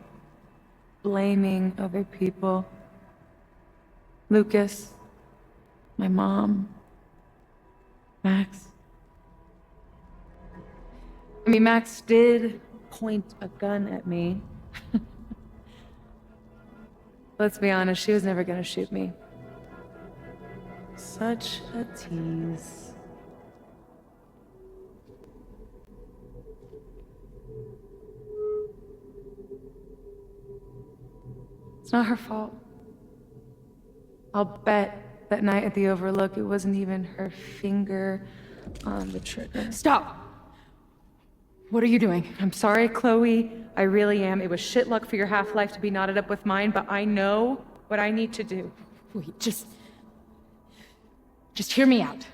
blaming other people. Lucas, my mom, Max. I mean, Max did point a gun at me. Let's be honest, she was never gonna shoot me. Such a tease. It's not her fault. I'll bet that night at the Overlook it wasn't even her finger on the trigger. Stop! What are you doing? I'm sorry, Chloe. I really am. It was shit luck for your half-life to be knotted up with mine, but I know what I need to do. Wait, just hear me out.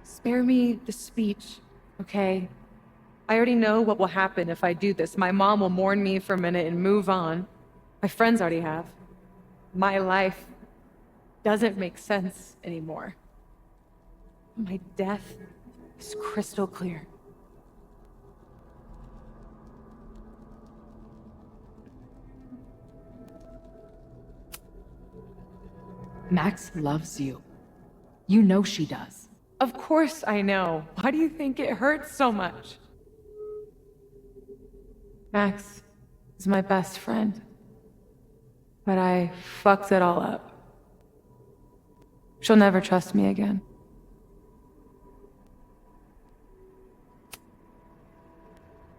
Spare me the speech, okay? I already know what will happen if I do this. My mom will mourn me for a minute and move on. My friends already have. My life doesn't make sense anymore. My death is crystal clear. Max loves you. You know she does. Of course I know. Why do you think it hurts so much? Max is my best friend. But I fucked it all up. She'll never trust me again.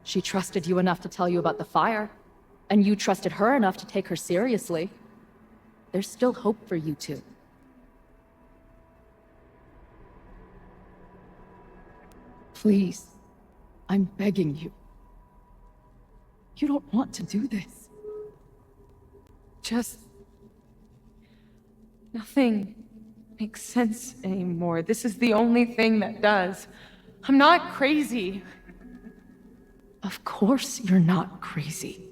She trusted you enough to tell you about the fire, and you trusted her enough to take her seriously. There's still hope for you two. Please, I'm begging you. You don't want to do this. Just... nothing makes sense anymore. This is the only thing that does. I'm not crazy. Of course you're not crazy.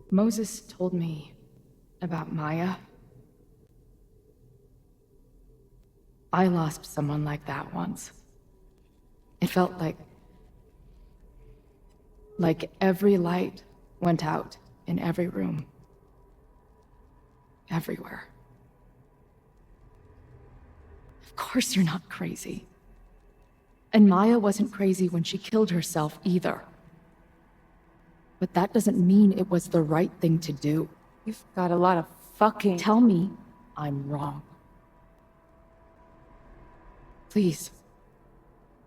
Moses told me about Maya. I lost someone like that once. It felt like every light went out in every room. Everywhere. Of course you're not crazy. And Maya wasn't crazy when she killed herself either. But that doesn't mean it was the right thing to do. You've got a lot of fucking... Tell me I'm wrong. Please.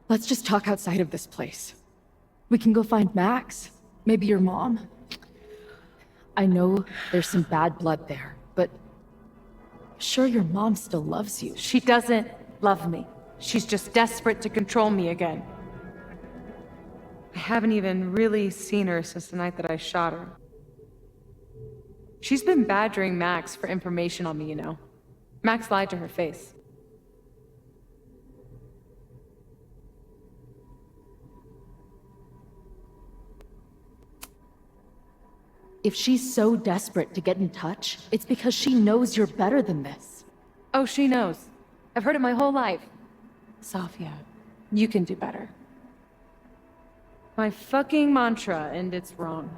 Let's just talk outside of this place. We can go find Max. Maybe your mom. I know there's some bad blood there, but... sure, your mom still loves you. She doesn't love me. She's just desperate to control me again. I haven't even really seen her since the night that I shot her. She's been badgering Max for information on me, you know. Max lied to her face. If she's so desperate to get in touch, it's because she knows you're better than this. Oh, she knows. I've heard it my whole life. Safia, you can do better. My fucking mantra, and it's wrong.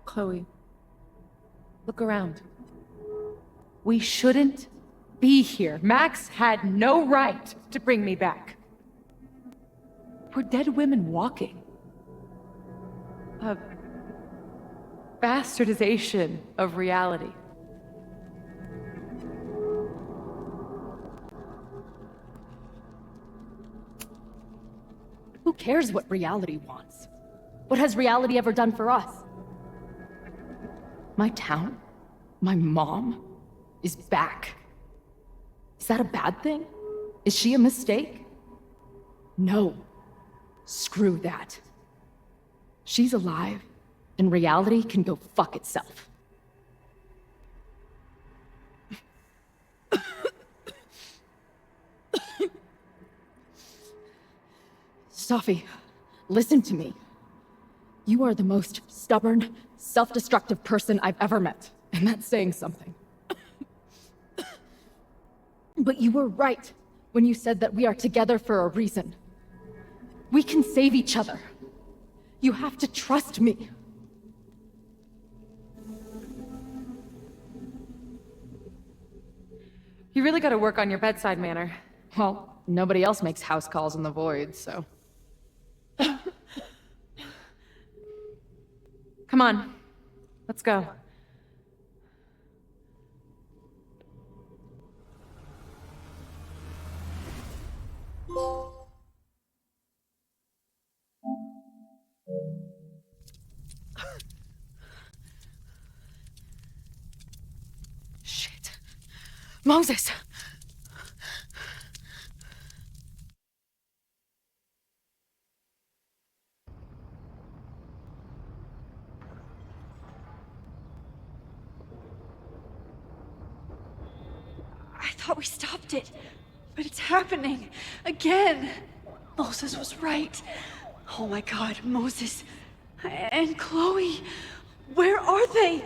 Chloe, look around. We shouldn't be here. Max had no right to bring me back. We're dead women walking. A bastardization of reality. Who cares what reality wants? What has reality ever done for us? My town, my mom, is back. Is that a bad thing? Is she a mistake? No. Screw that. She's alive, and reality can go fuck itself. Safi, listen to me. You are the most stubborn, self-destructive person I've ever met, and that's saying something. But you were right when you said that we are together for a reason. We can save each other. You have to trust me. You really gotta work on your bedside manner. Well, nobody else makes house calls in the void, so. Come on, let's go. Shit. Moses! I thought we stopped it, but it's happening again. Moses was right. Oh my God, Moses and Chloe, where are they?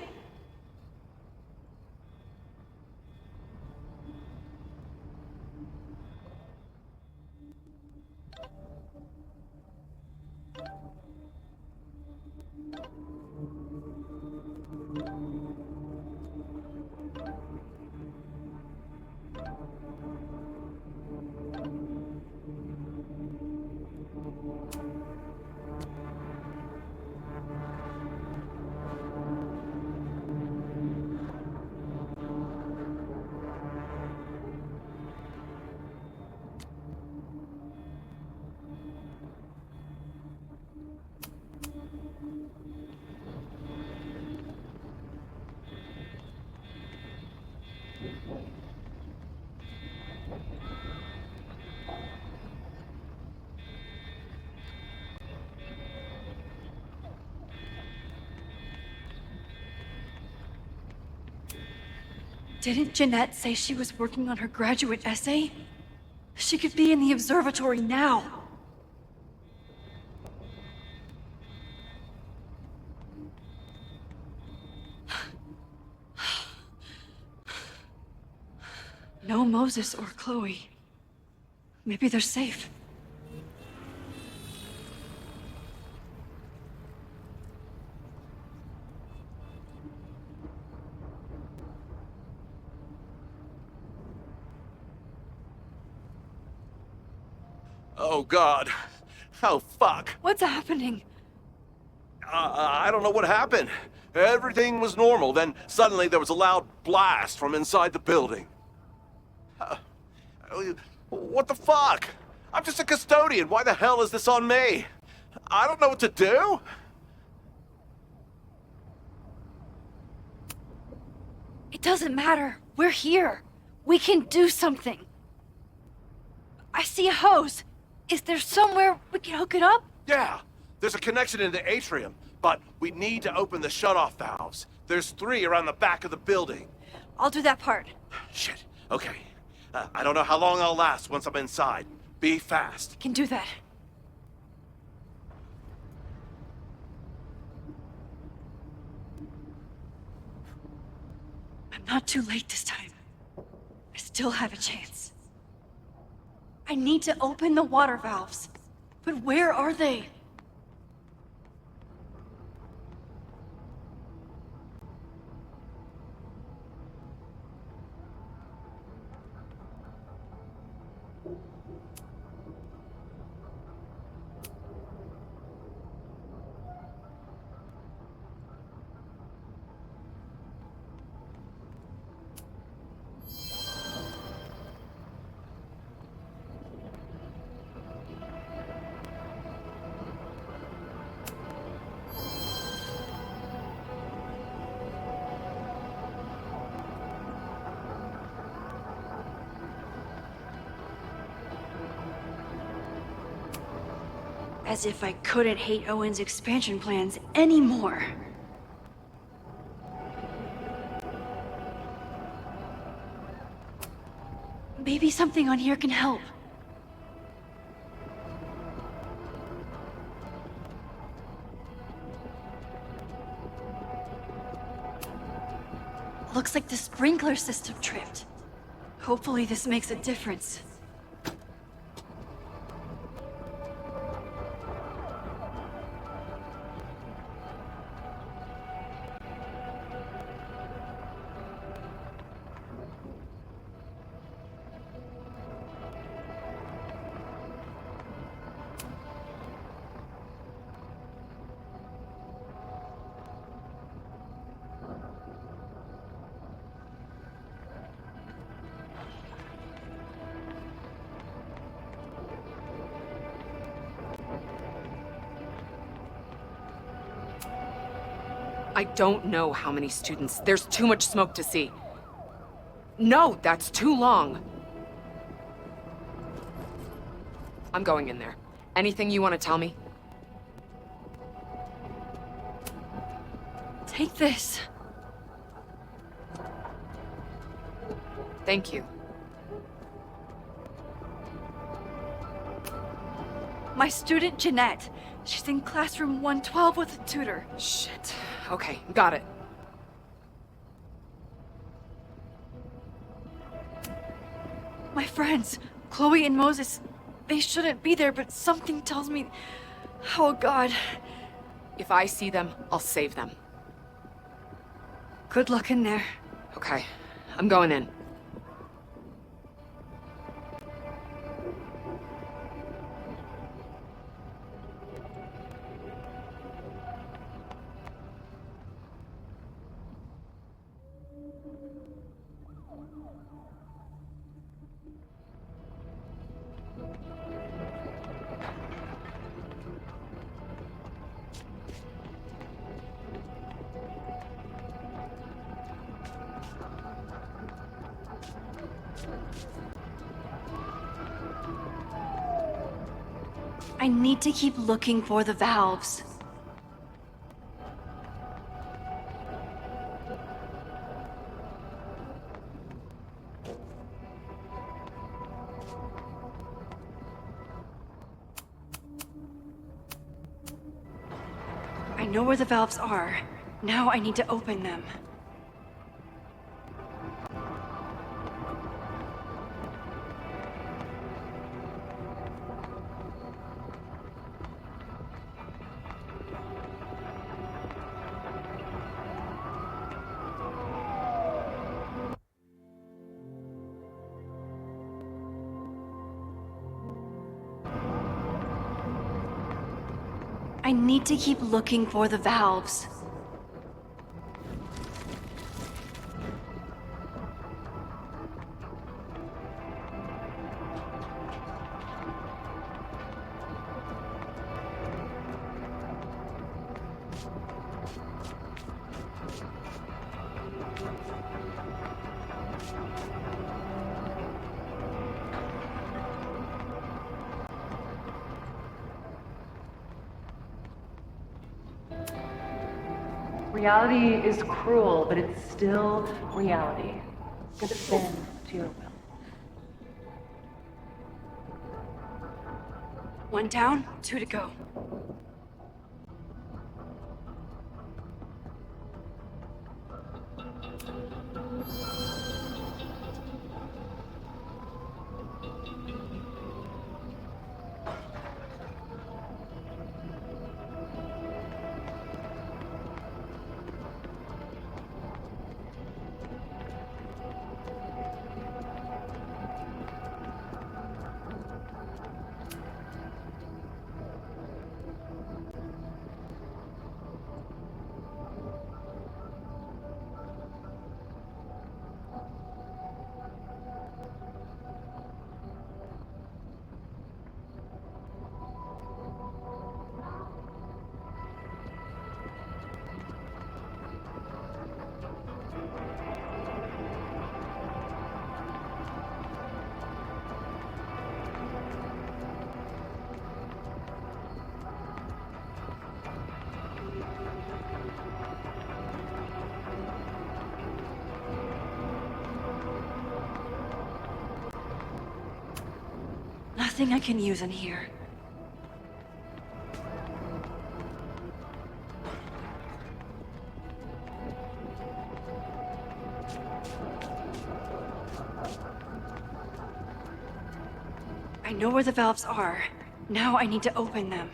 Didn't Jeanette say she was working on her graduate essay? She could be in the observatory now. No Moses or Chloe. Maybe they're safe. Oh, God. Oh, fuck. What's happening? I don't know what happened. Everything was normal, then suddenly there was a loud blast from inside the building. What the fuck? I'm just a custodian. Why the hell is this on me? I don't know what to do. It doesn't matter. We're here. We can do something. I see a hose. Is there somewhere we can hook it up? Yeah, there's a connection in the atrium, but we need to open the shutoff valves. There's 3 around the back of the building. I'll do that part. Shit, okay. I don't know how long I'll last once I'm inside. Be fast. Can do that. I'm not too late this time. I still have a chance. I need to open the water valves. But where are they? As if I couldn't hate Owen's expansion plans anymore. Maybe something on here can help. Looks like the sprinkler system tripped. Hopefully this makes a difference. I don't know how many students. There's too much smoke to see. No, that's too long. I'm going in there. Anything you want to tell me? Take this. Thank you. My student Jeanette. She's in classroom 112 with a tutor. Shit. Okay, got it. My friends, Chloe and Moses, they shouldn't be there, but something tells me... Oh, God. If I see them, I'll save them. Good luck in there. Okay, I'm going in. I need to keep looking for the valves. I know where the valves are. Now I need to open them. I need to keep looking for the valves. Reality is cruel, but it's still reality. Give it bend to your will. One down, two to go. Nothing I can use in here. I know where the valves are. Now I need to open them.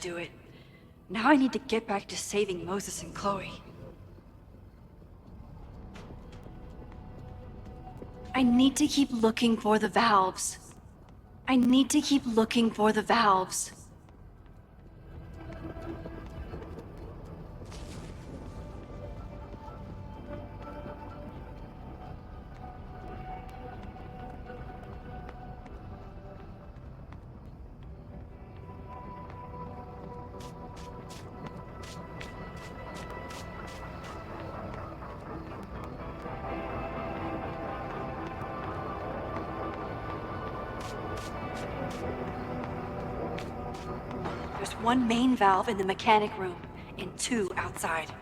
do it. Now I need to get back to saving Moses and Chloe. I need to keep looking for the valves. I need to keep looking for the valves. There's one main valve in the mechanic room and 2 outside.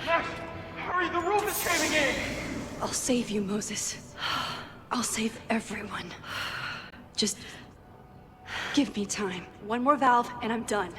Max, hurry, the roof is caving in! I'll save you, Moses. I'll save everyone. Just give me time. One more valve and I'm done.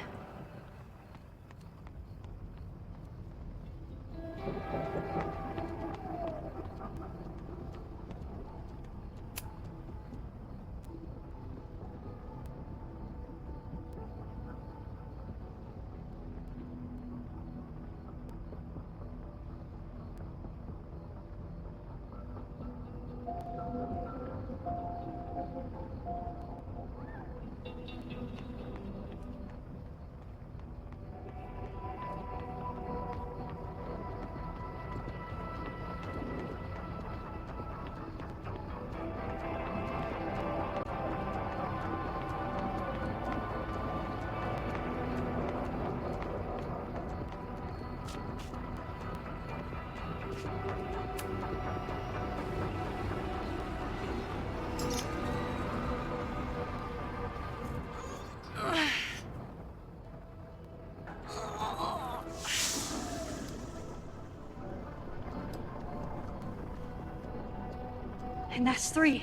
And that's 3.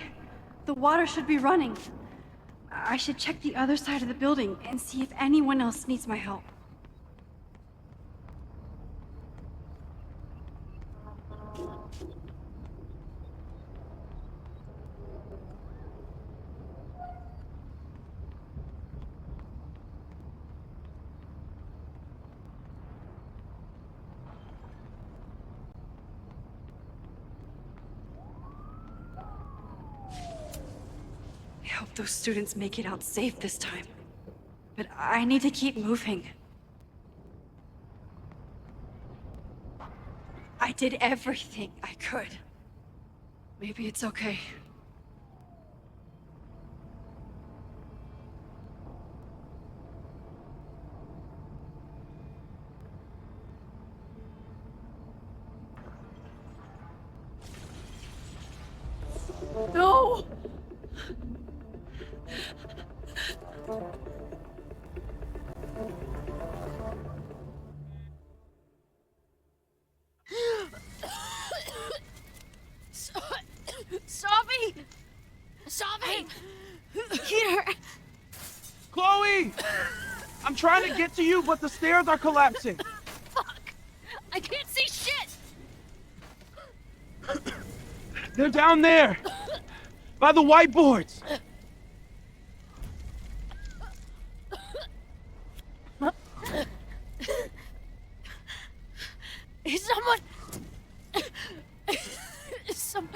The water should be running. I should check the other side of the building and see if anyone else needs my help. I hope those students make it out safe this time. But I need to keep moving. I did everything I could. Maybe it's okay. No! Savi! Savi! Here! Chloe! I'm trying to get to you, but the stairs are collapsing. Fuck! I can't see shit! They're down there! By the whiteboards! Is someone... Some...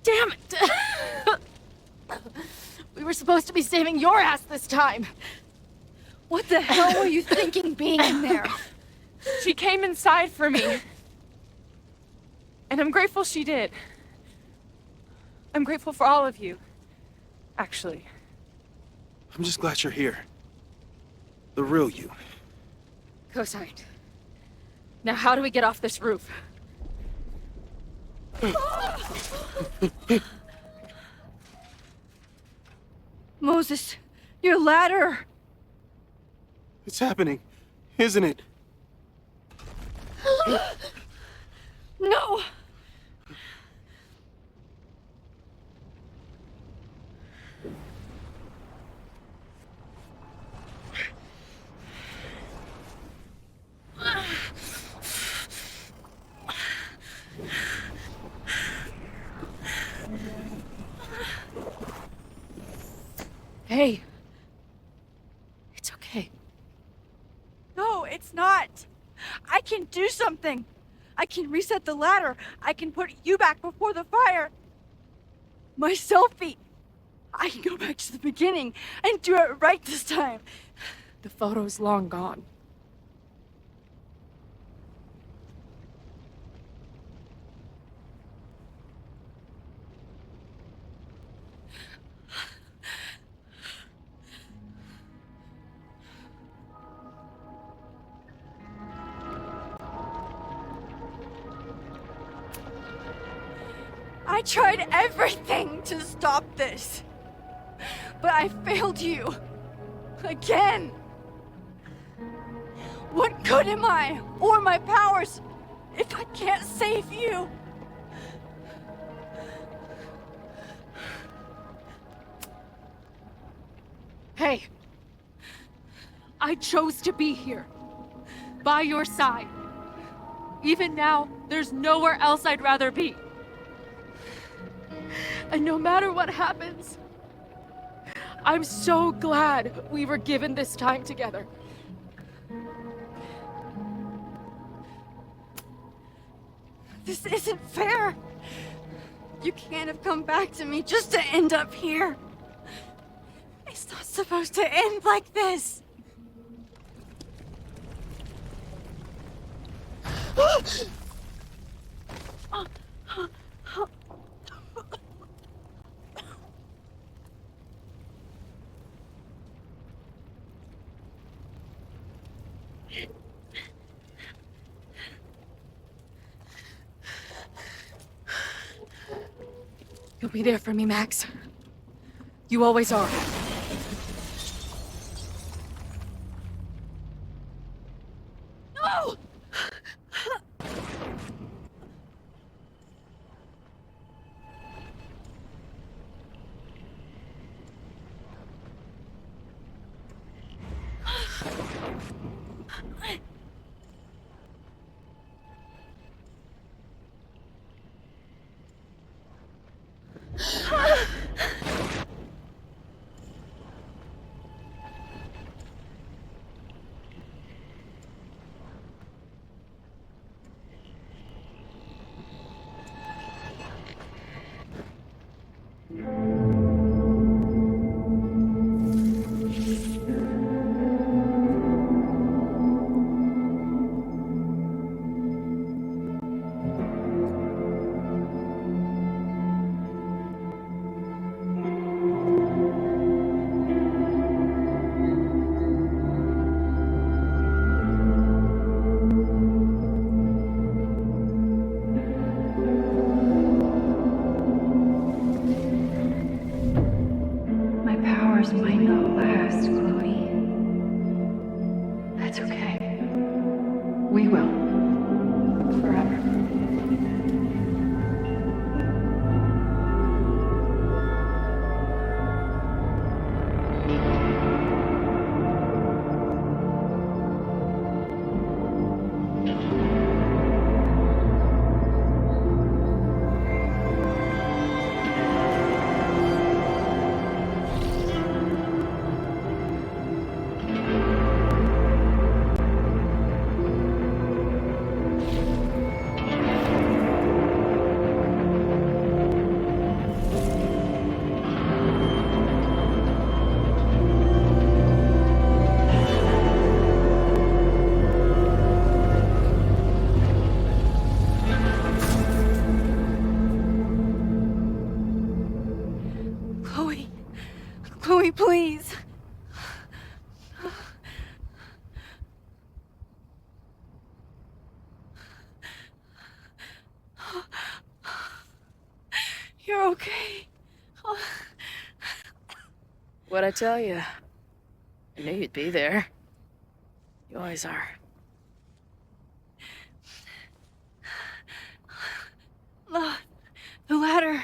Damn it! We were supposed to be saving your ass this time. What the hell were you thinking being in there? She came inside for me. And I'm grateful she did. I'm grateful for all of you. Actually. I'm just glad you're here. The real you. Co-signed. Now how do we get off this roof? Moses, your ladder! It's happening, isn't it? No! Hey. It's okay. No, it's not. I can do something. I can reset the ladder. I can put you back before the fire. My selfie. I can go back to the beginning and do it right this time. The photo's long gone. I tried everything to stop this. But I failed you. Again. What good am I, or my powers, if I can't save you? Hey. I chose to be here. By your side. Even now, there's nowhere else I'd rather be. And no matter what happens, I'm so glad we were given this time together. This isn't fair. You can't have come back to me just to end up here. It's not supposed to end like this. You'll be there for me, Max. You always are. No! My powers might not last, Chloe. That's okay. We will. Forever. Chloe, please. You're okay. What'd I tell you? I knew you'd be there. You always are. The ladder.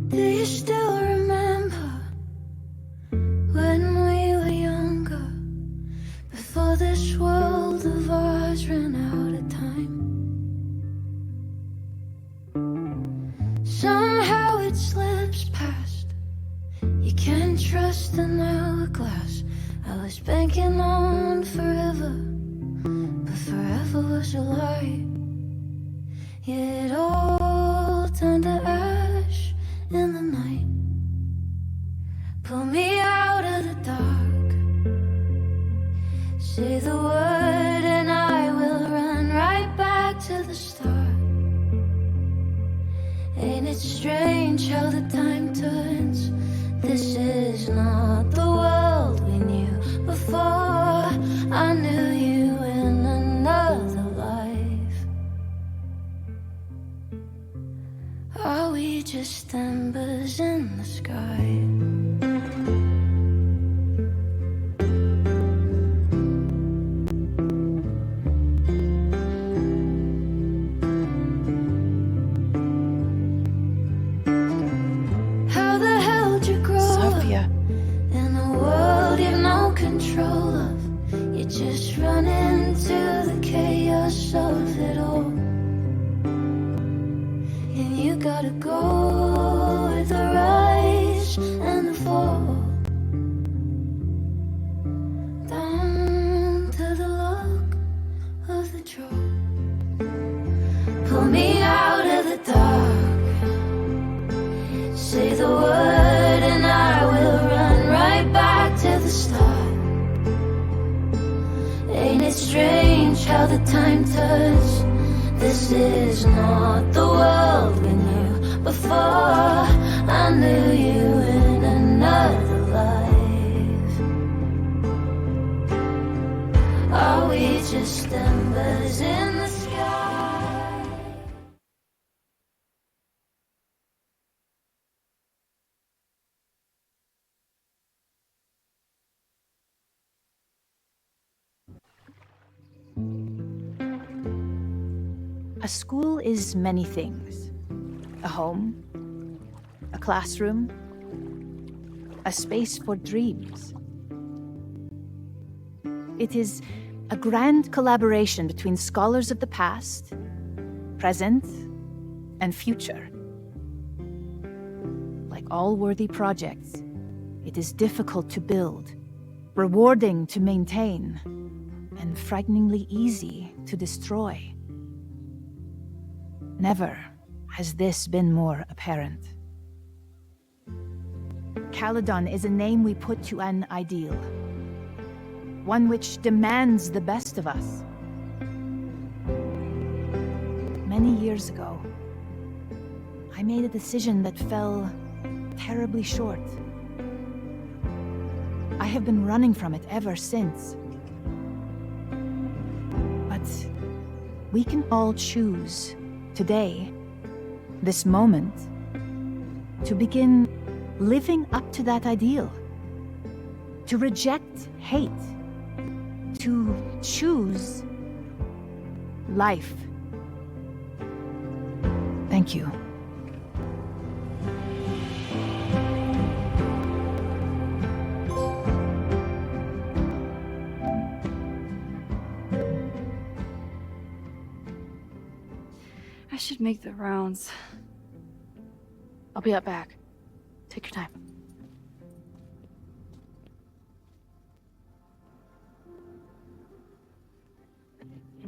Do you still remember when we were younger, before this world of ours ran out of time? Somehow it slips past. You can't trust an hourglass. I was banking on forever, but forever was a lie. It all turned to ash in the night. Pull me out of the dark. Say the word and I will run right back to the start. Ain't it strange how the time turns? This is not the world we knew before. I knew you in another life. Are we just embers in the sky? How the hell did you grow Sophia. up in a world you've no control of? You just run into the chaos of it all. And you gotta go with the rise and the fall, down to the luck of the draw. Pull me out of the dark. Say the word and I will run right back to the start. Ain't it strange how the time turns? This is not the world we knew before. I knew you in another life. Are we just embers in the sky? A school is many things. A home, a classroom, a space for dreams. It is a grand collaboration between scholars of the past, present, and future. Like all worthy projects, it is difficult to build, rewarding to maintain, and frighteningly easy to destroy. Never has this been more apparent. Caledon is a name we put to an ideal, one which demands the best of us. Many years ago, I made a decision that fell terribly short. I have been running from it ever since. But we can all choose today, this moment, to begin living up to that ideal, to reject hate, to choose life. Thank you. I should make the rounds. I'll be up back. Take your time.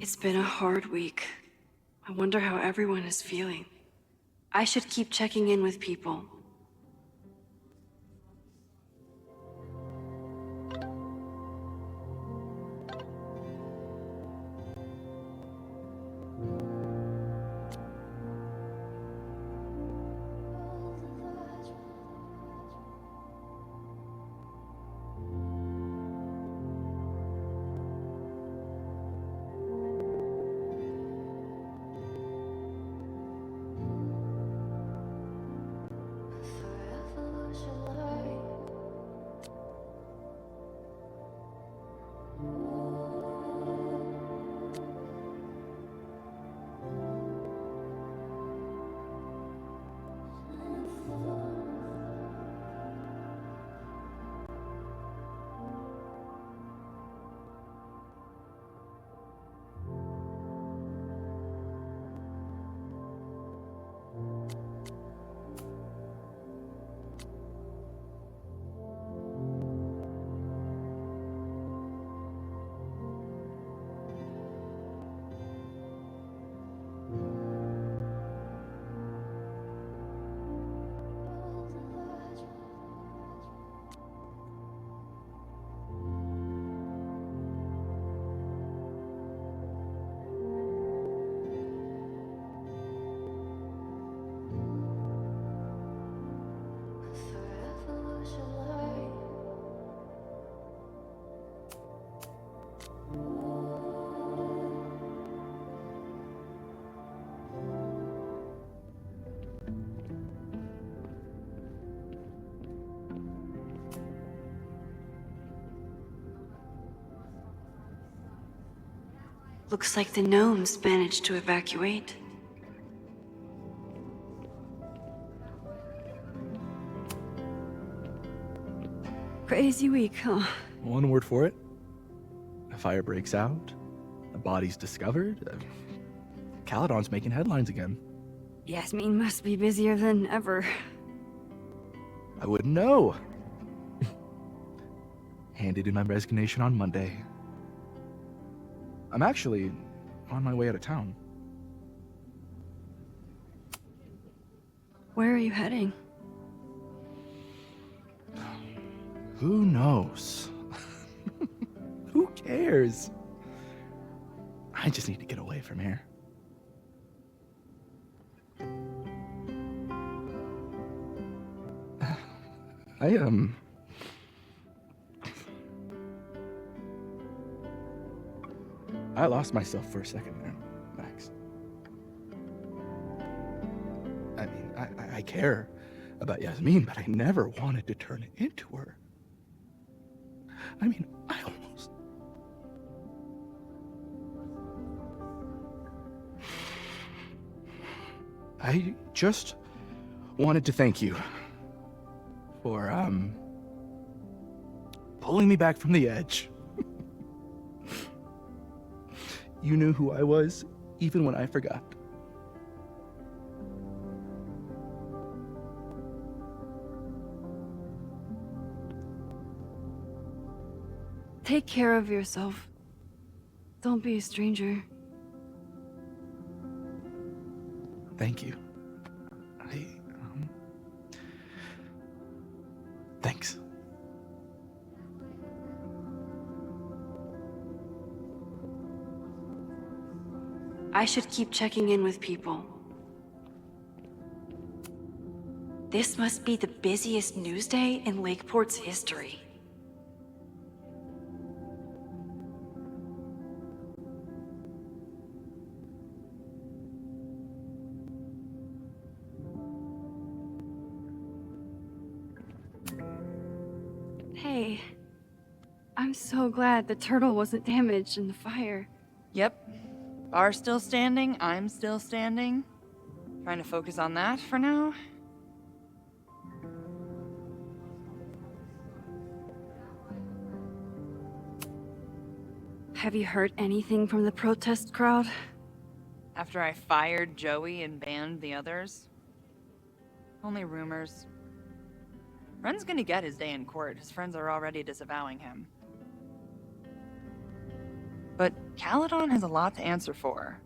It's been a hard week. I wonder how everyone is feeling. I should keep checking in with people. Looks like the gnomes managed to evacuate. Crazy week, huh? One word for it. A fire breaks out. A body's discovered. Caledon's making headlines again. Yasmin must be busier than ever. I wouldn't know. Handed in my resignation on Monday. I'm actually on my way out of town. Where are you heading? Who knows? Who cares? I just need to get away from here. I lost myself for a second there, Max. I mean, I care about Yasmin, but I never wanted to turn it into her. I mean, I just wanted to thank you for, pulling me back from the edge. You knew who I was, even when I forgot. Take care of yourself. Don't be a stranger. Thank you. Thanks. I should keep checking in with people. This must be the busiest news day in Lakeport's history. Hey, I'm so glad the turtle wasn't damaged in the fire. Yep. Bar's still standing, I'm still standing. Trying to focus on that for now. Have you heard anything from the protest crowd? After I fired Joey and banned the others? Only rumors. Ren's gonna get his day in court. His friends are already disavowing him. But Caledon has a lot to answer for.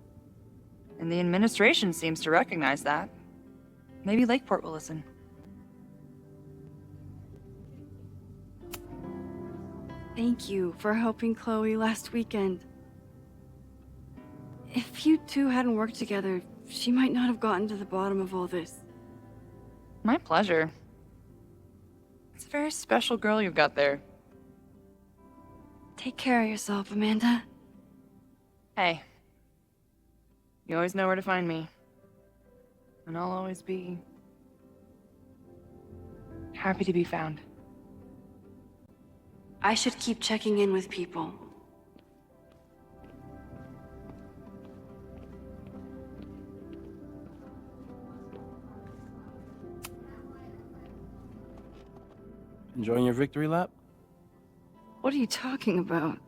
And the administration seems to recognize that. Maybe Lakeport will listen. Thank you for helping Chloe last weekend. If you two hadn't worked together, she might not have gotten to the bottom of all this. My pleasure. It's a very special girl you've got there. Take care of yourself, Amanda. Hey. You always know where to find me. And I'll always be happy to be found. I should keep checking in with people. Enjoying your victory lap? What are you talking about?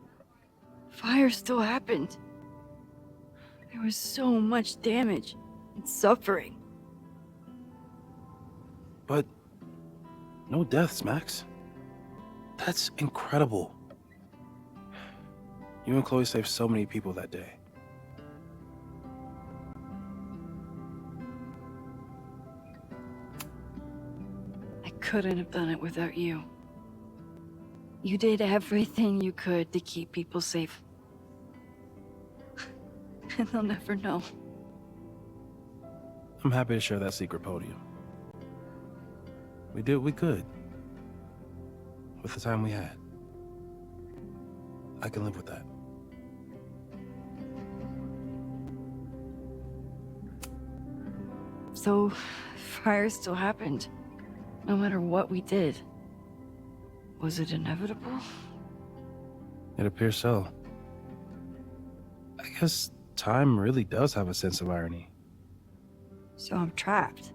Fire still happened. There was so much damage and suffering. But no deaths, Max. That's incredible. You and Chloe saved so many people that day. I couldn't have done it without you. You did everything you could to keep people safe. And they'll never know. I'm happy to share that secret podium. We did what we could. With the time we had. I can live with that. So, fire still happened. No matter what we did. Was it inevitable? It appears so. I guess time really does have a sense of irony. So I'm trapped.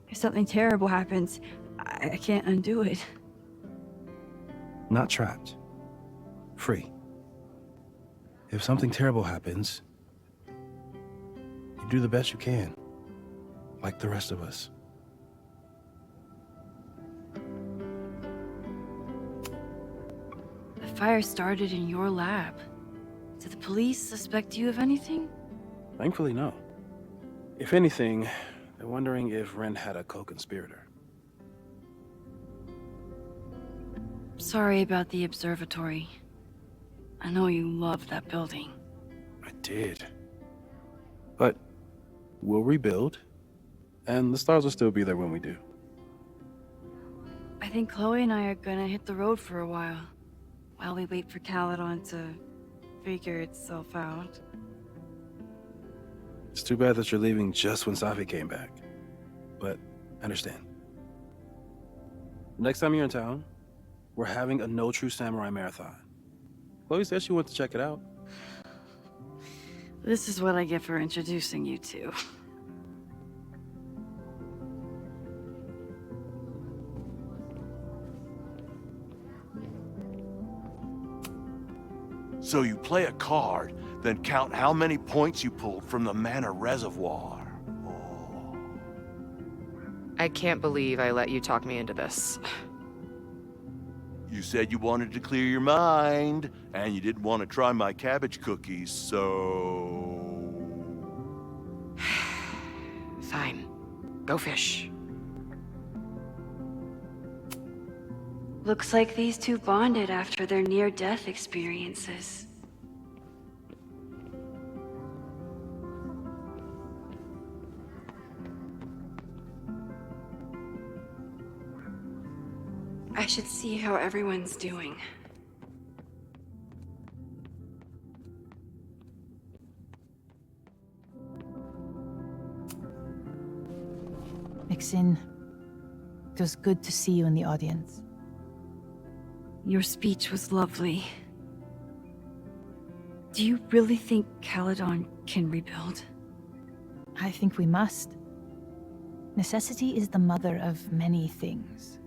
If something terrible happens, I can't undo it. Not trapped. Free. If something terrible happens, you do the best you can. Like the rest of us. The fire started in your lab. Did the police suspect you of anything? Thankfully, no. If anything, they're wondering if Ren had a co-conspirator. Sorry about the observatory. I know you love that building. I did. But we'll rebuild, and the stars will still be there when we do. I think Chloe and I are gonna hit the road for a while we wait for Caledon to figure itself out. It's too bad that you're leaving just when Safi came back. But I understand. Next time you're in town, we're having a No True Samurai marathon. Chloe said she wanted to check it out. This is what I get for introducing you to. So you play a card, then count how many points you pulled from the mana reservoir. I can't believe I let you talk me into this. You said you wanted to clear your mind, and you didn't want to try my cabbage cookies, so... Fine. Go fish. Looks like these two bonded after their near-death experiences. I should see how everyone's doing. Maxine, it was good to see you in the audience. Your speech was lovely. Do you really think Caledon can rebuild? I think we must. Necessity is the mother of many things.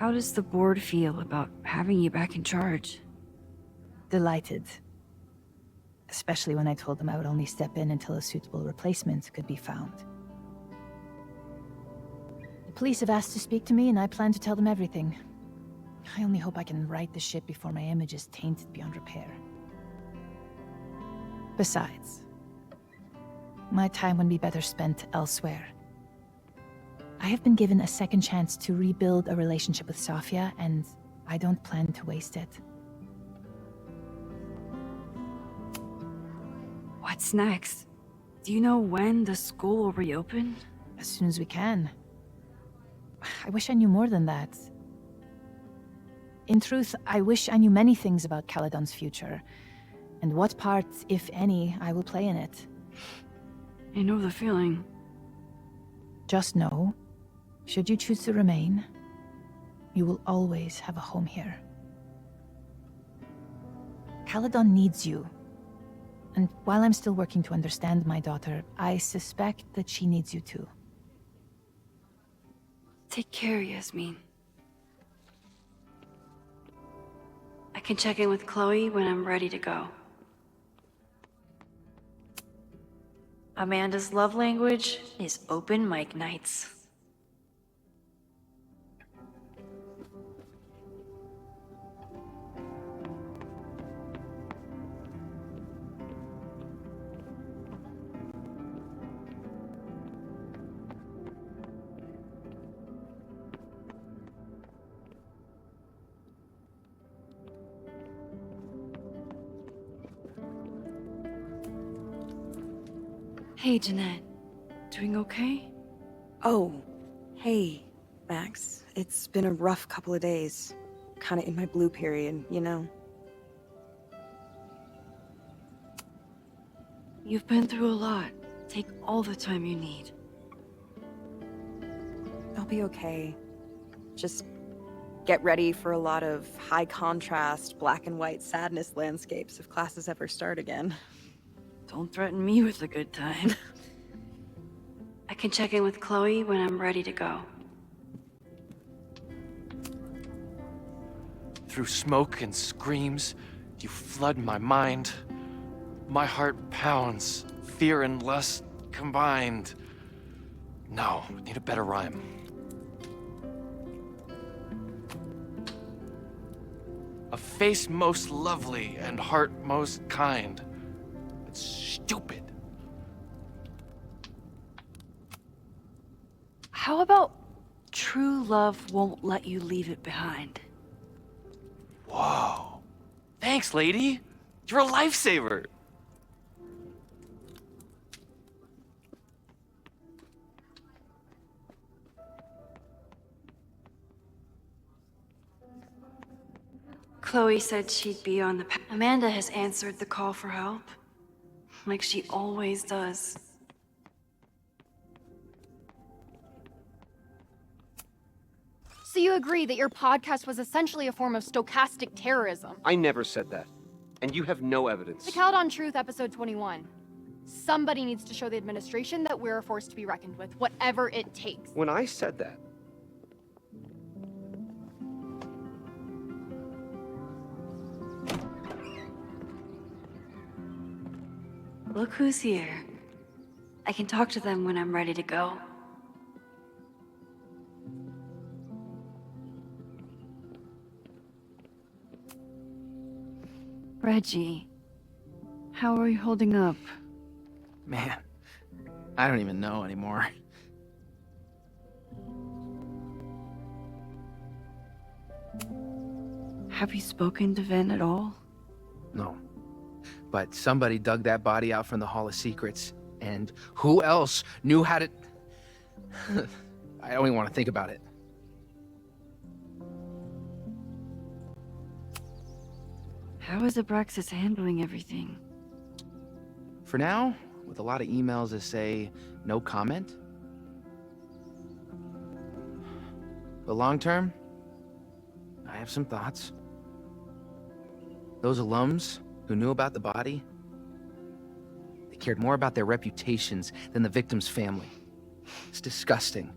How does the board feel about having you back in charge? Delighted. Especially when I told them I would only step in until a suitable replacement could be found. The police have asked to speak to me, and I plan to tell them everything. I only hope I can right the ship before my image is tainted beyond repair. Besides, my time would be better spent elsewhere. I have been given a second chance to rebuild a relationship with Safia, and I don't plan to waste it. What's next? Do you know when the school will reopen? As soon as we can. I wish I knew more than that. In truth, I wish I knew many things about Caledon's future, and what part, if any, I will play in it. I know the feeling. Just know, should you choose to remain, you will always have a home here. Caledon needs you. And while I'm still working to understand my daughter, I suspect that she needs you too. Take care, Yasmin. I can check in with Chloe when I'm ready to go. Amanda's love language is open mic nights. Hey, Jeanette. Doing okay? Oh, hey, Max. It's been a rough couple of days. Kinda in my blue period, you know? You've been through a lot. Take all the time you need. I'll be okay. Just get ready for a lot of high contrast, black and white sadness landscapes if classes ever start again. Don't threaten me with a good time. I can check in with Chloe when I'm ready to go. Through smoke and screams, you flood my mind. My heart pounds, fear and lust combined. No, need a better rhyme. A face most lovely and heart most kind. It's stupid. How about true love won't let you leave it behind? Whoa. Thanks, lady. You're a lifesaver. Chloe said she'd be on the Amanda has answered the call for help, like she always does. So you agree that your podcast was essentially a form of stochastic terrorism? I never said that. And you have no evidence. The Caledon Truth, episode 21. Somebody needs to show the administration that we're a force to be reckoned with, whatever it takes. When I said that, Look who's here. I can talk to them when I'm ready to go. Reggie, how are you holding up? Man, I don't even know anymore. Have you spoken to Vin at all? No. But somebody dug that body out from the Hall of Secrets, and who else knew how to... I don't even want to think about it. How is Abraxas handling everything? For now, with a lot of emails that say no comment. But long term, I have some thoughts. Those alums who knew about the body, they cared more about their reputations than the victim's family. It's disgusting.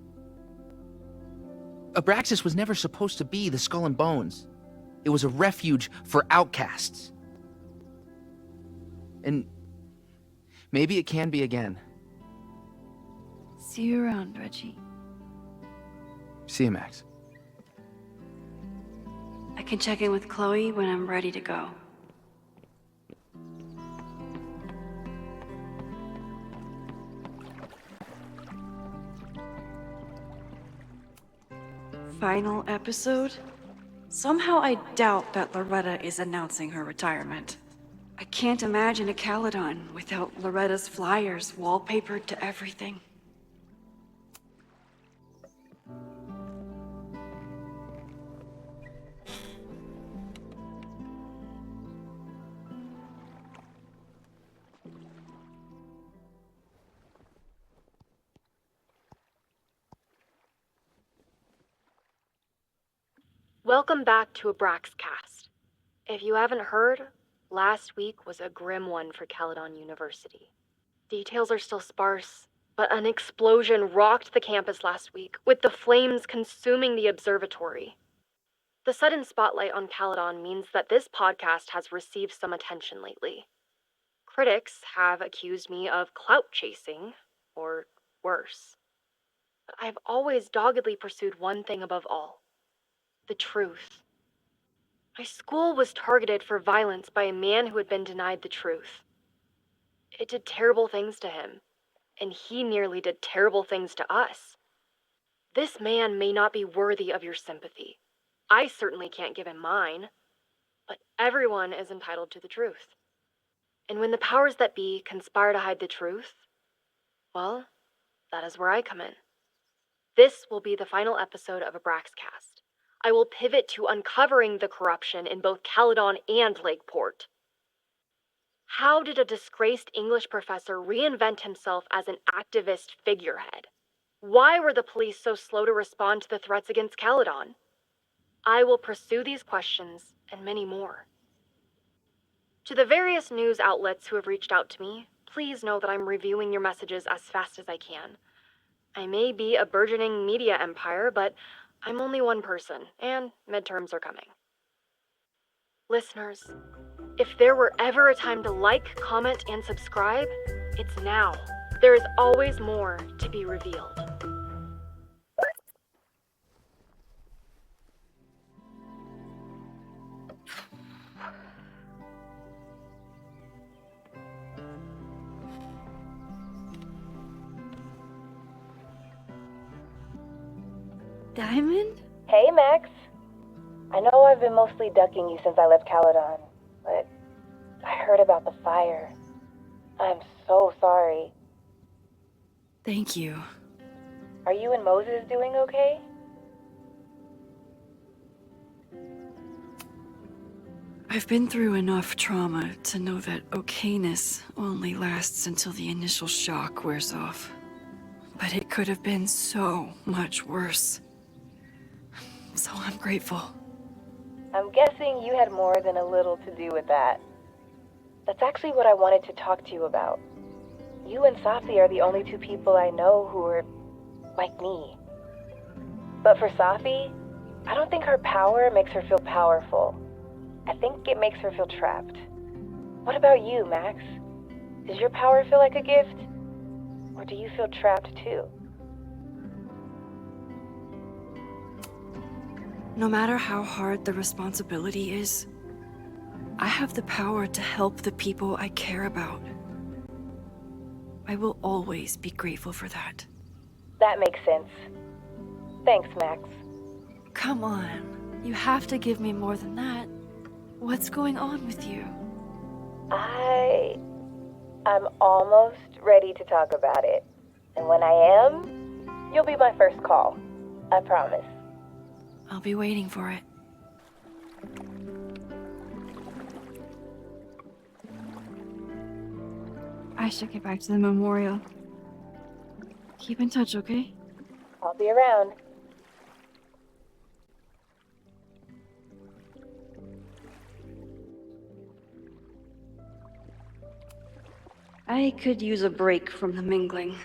Abraxas was never supposed to be the Skull and Bones. It was a refuge for outcasts. And maybe it can be again. See you around, Reggie. See you, Max. I can check in with Chloe when I'm ready to go. Final episode? Somehow I doubt that Loretta is announcing her retirement. I can't imagine a Caledon without Loretta's flyers wallpapered to everything. Welcome back to Abraxcast. If you haven't heard, last week was a grim one for Caledon University. Details are still sparse, but an explosion rocked the campus last week, with the flames consuming the observatory. The sudden spotlight on Caledon means that this podcast has received some attention lately. Critics have accused me of clout chasing, or worse. But I've always doggedly pursued one thing above all: the truth. My school was targeted for violence by a man who had been denied the truth. It did terrible things to him, and he nearly did terrible things to us. This man may not be worthy of your sympathy. I certainly can't give him mine, but everyone is entitled to the truth. And when the powers that be conspire to hide the truth, well, that is where I come in. This will be the final episode of Abraxcast. I will pivot to uncovering the corruption in both Caledon and Lakeport. How did a disgraced English professor reinvent himself as an activist figurehead? Why were the police so slow to respond to the threats against Caledon? I will pursue these questions and many more. To the various news outlets who have reached out to me, please know that I'm reviewing your messages as fast as I can. I may be a burgeoning media empire, but I'm only one person, and midterms are coming. Listeners, if there were ever a time to like, comment, and subscribe, it's now. There is always more to be revealed. Diamond? Hey, Max. I know I've been mostly ducking you since I left Caledon, but I heard about the fire. I'm so sorry. Thank you. Are you and Moses doing okay? I've been through enough trauma to know that okayness only lasts until the initial shock wears off. But it could have been so much worse. So I'm grateful. I'm guessing you had more than a little to do with that. That's actually what I wanted to talk to you about. You and Safi are the only two people I know who are like me. But for Safi, I don't think her power makes her feel powerful. I think it makes her feel trapped. What about you, Max? Does your power feel like a gift? Or do you feel trapped too? No matter how hard the responsibility is, I have the power to help the people I care about. I will always be grateful for that. That makes sense. Thanks, Max. Come on, you have to give me more than that. What's going on with you? I'm almost ready to talk about it. And when I am, you'll be my first call. I promise. I'll be waiting for it. I should get back to the memorial. Keep in touch, okay? I'll be around. I could use a break from the mingling.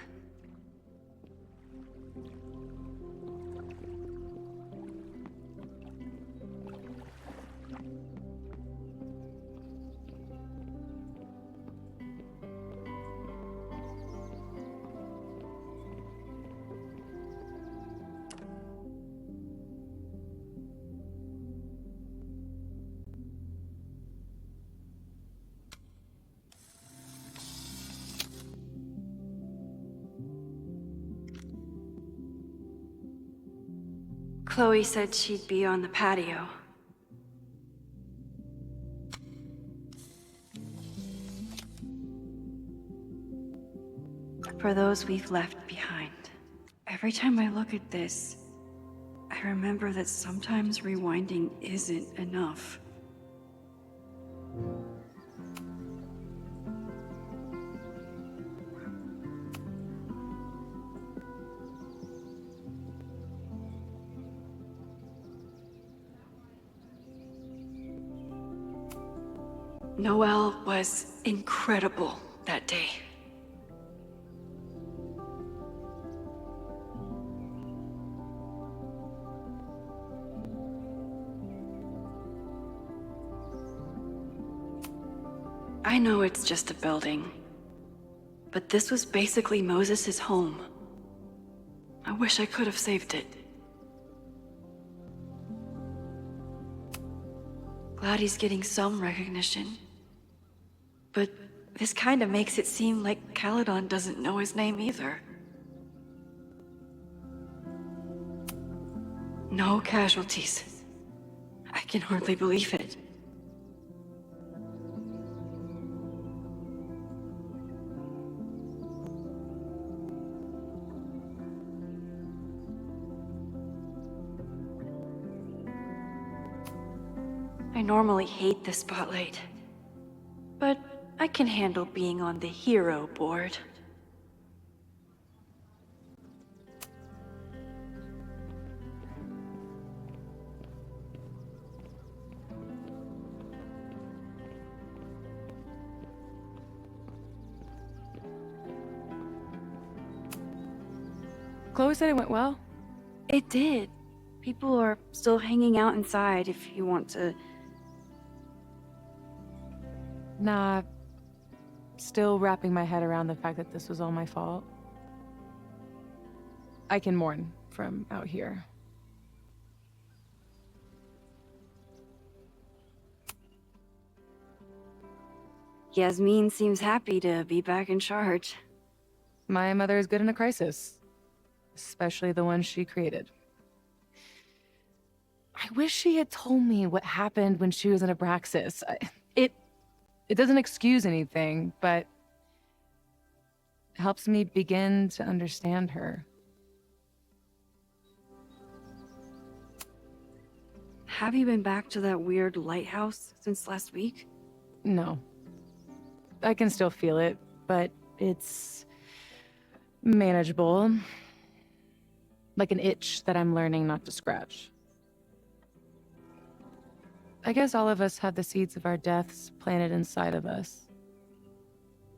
Chloe said she'd be on the patio. For those we've left behind. Every time I look at this, I remember that sometimes rewinding isn't enough. Noelle was incredible that day. I know it's just a building, but this was basically Moses' home. I wish I could have saved it. Glad he's getting some recognition. But this kind of makes it seem like Caledon doesn't know his name either. No casualties. I can hardly believe it. I normally hate the spotlight, but I can handle being on the hero board. Chloe said it went well. It did. People are still hanging out inside if you want to. Nah, still wrapping my head around the fact that this was all my fault. I can mourn from out here. Yasmin seems happy to be back in charge. My mother is good in a crisis, especially the one she created. I wish she had told me what happened when she was in Abraxas. It doesn't excuse anything, but helps me begin to understand her. Have you been back to that weird lighthouse since last week? No. I can still feel it, but it's manageable. Like an itch that I'm learning not to scratch. I guess all of us have the seeds of our deaths planted inside of us.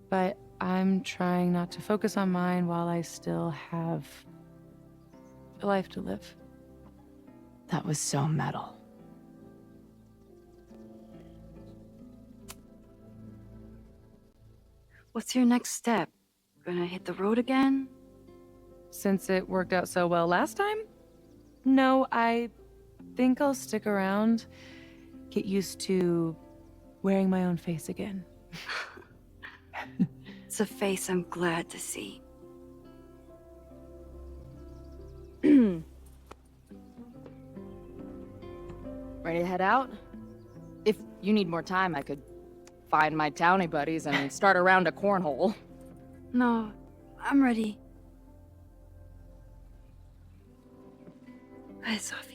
But I'm trying not to focus on mine while I still have a life to live. That was so metal. What's your next step? Gonna hit the road again? Since it worked out so well last time? No, I think I'll stick around. Get used to wearing my own face again. It's a face I'm glad to see. Ready to head out? If you need more time, I could find my townie buddies and start a round of cornhole. No, I'm ready. Bye, Sophie.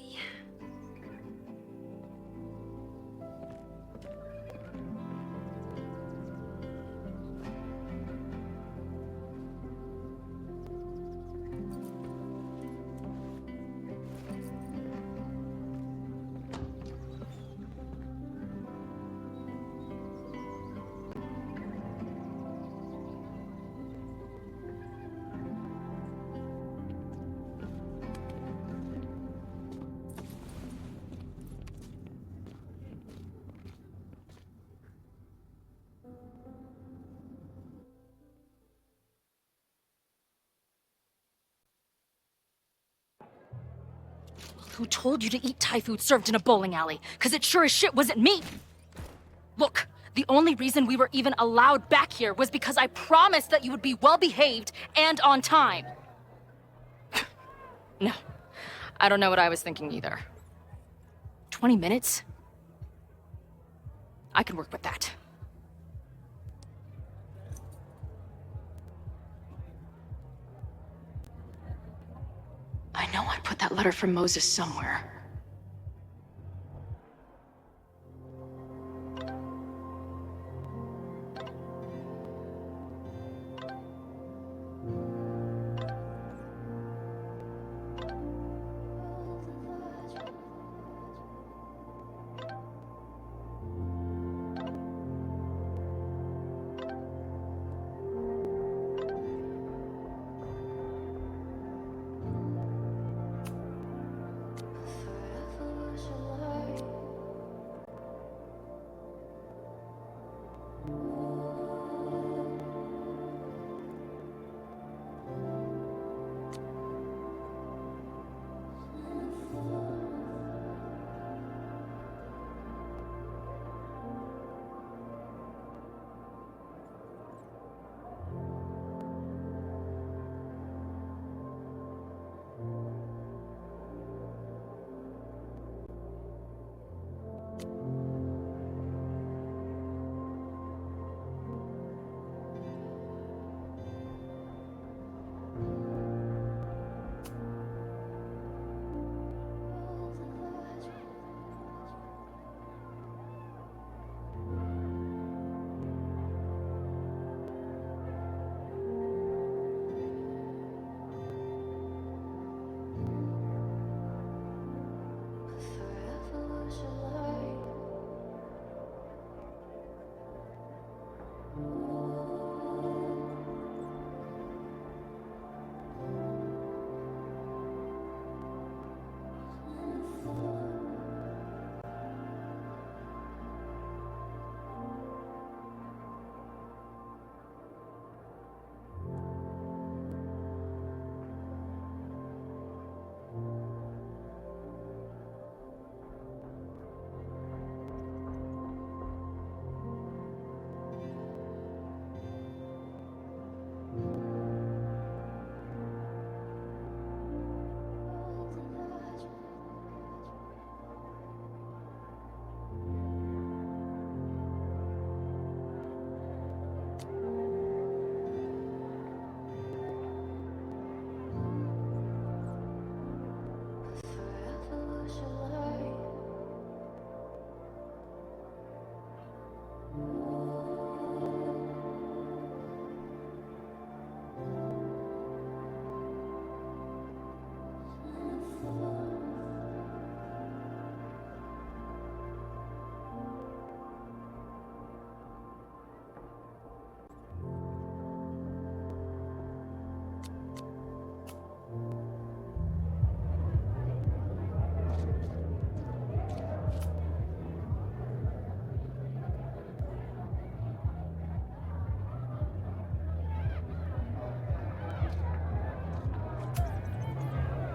Who told you to eat Thai food served in a bowling alley? Because it sure as shit wasn't me! Look, the only reason we were even allowed back here was because I promised that you would be well behaved and on time. No, I don't know what I was thinking either. 20 minutes? I can work with that. I know I put that letter from Moses somewhere.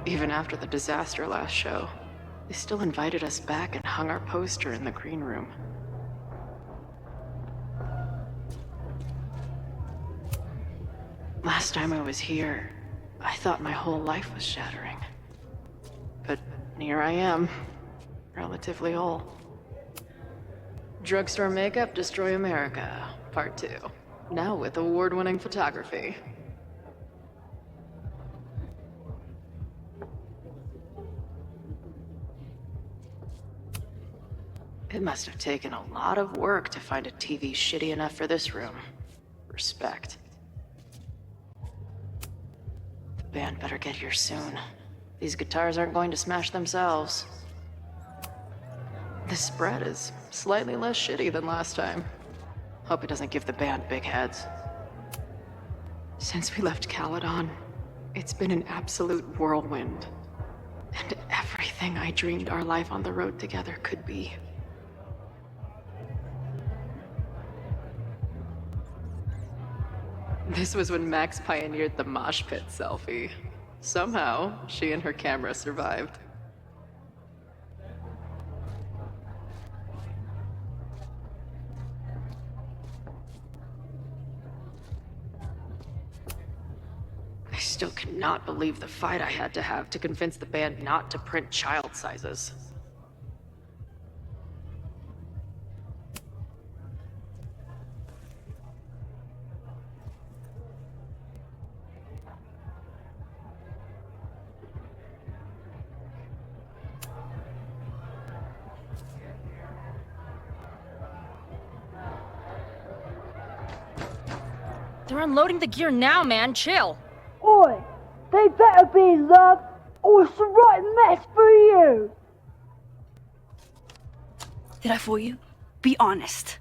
Even after the disaster last show, they still invited us back and hung our poster in the green room. Last time I was here, I thought my whole life was shattering. But here I am, relatively whole. Drugstore Makeup Destroy America, Part 2. Now with award-winning photography. It must have taken a lot of work to find a TV shitty enough for this room. Respect. The band better get here soon. These guitars aren't going to smash themselves. This spread is slightly less shitty than last time. Hope it doesn't give the band big heads. Since we left Caledon, it's been an absolute whirlwind. And everything I dreamed our life on the road together could be. This was when Max pioneered the mosh pit selfie. Somehow, she and her camera survived. I still cannot believe the fight I had to have to convince the band not to print child sizes. They're unloading the gear now, man. Chill. Oi! They better be in love, or it's the right mess for you! Did I fool you? Be honest.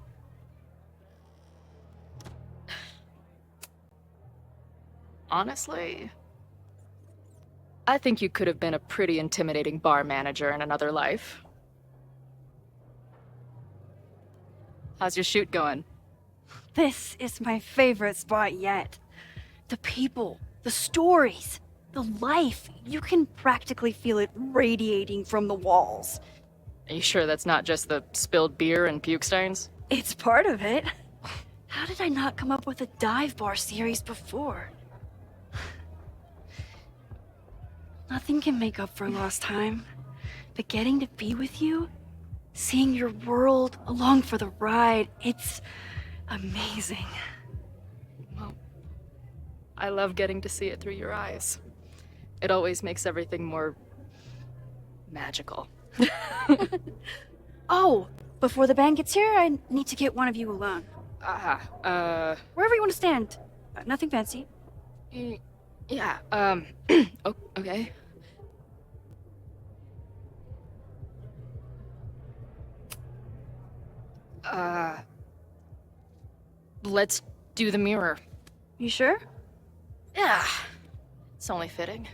Honestly, I think you could have been a pretty intimidating bar manager in another life. How's your shoot going? This is my favorite spot yet. The people, the stories, the life. You can practically feel it radiating from the walls. Are you sure that's not just the spilled beer and puke stains? It's part of it. How did I not come up with a dive bar series before? Nothing can make up for lost time, but getting to be with you, seeing your world along for the ride, it's amazing. Well, I love getting to see it through your eyes. It always makes everything more magical. Oh, before the band gets here, I need to get one of you alone. Wherever you want to stand. Nothing fancy. Yeah, okay. Let's do the mirror. You sure? Yeah, it's only fitting.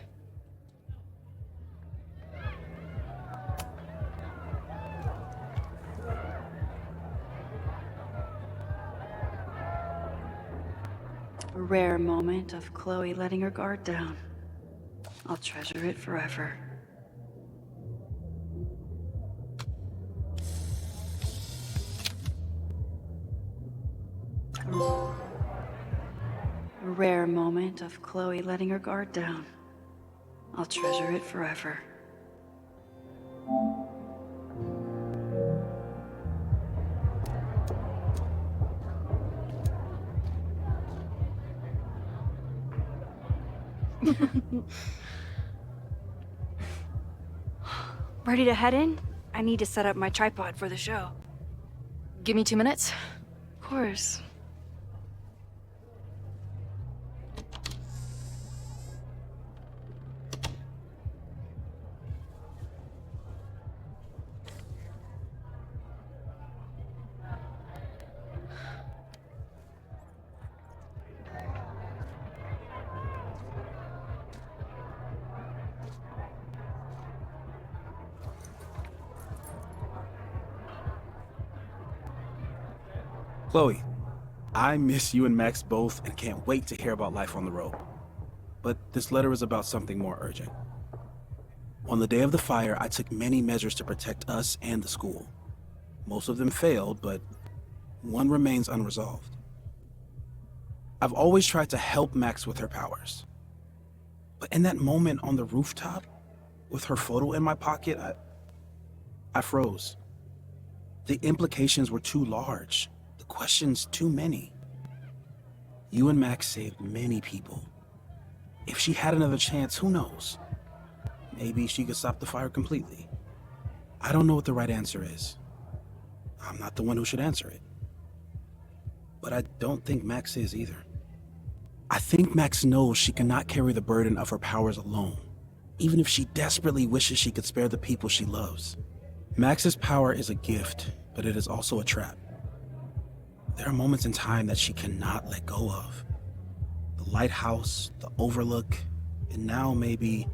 A rare moment of Chloe letting her guard down. I'll treasure it forever. A rare moment of Chloe letting her guard down. I'll treasure it forever. Ready to head in? I need to set up my tripod for the show. Give me 2 minutes. Of course. Chloe, I miss you and Max both and can't wait to hear about life on the road. But this letter is about something more urgent. On the day of the fire, I took many measures to protect us and the school. Most of them failed, but one remains unresolved. I've always tried to help Max with her powers. But in that moment on the rooftop, with her photo in my pocket, I froze. The implications were too large. Questions too many. You and Max saved many people. If she had another chance, who knows? Maybe she could stop the fire completely. I don't know what the right answer is. I'm not the one who should answer it. But I don't think Max is either. I think Max knows she cannot carry the burden of her powers alone, even if she desperately wishes she could spare the people she loves. Max's power is a gift, but it is also a trap. There are moments in time that she cannot let go of. The lighthouse, the overlook, and now maybe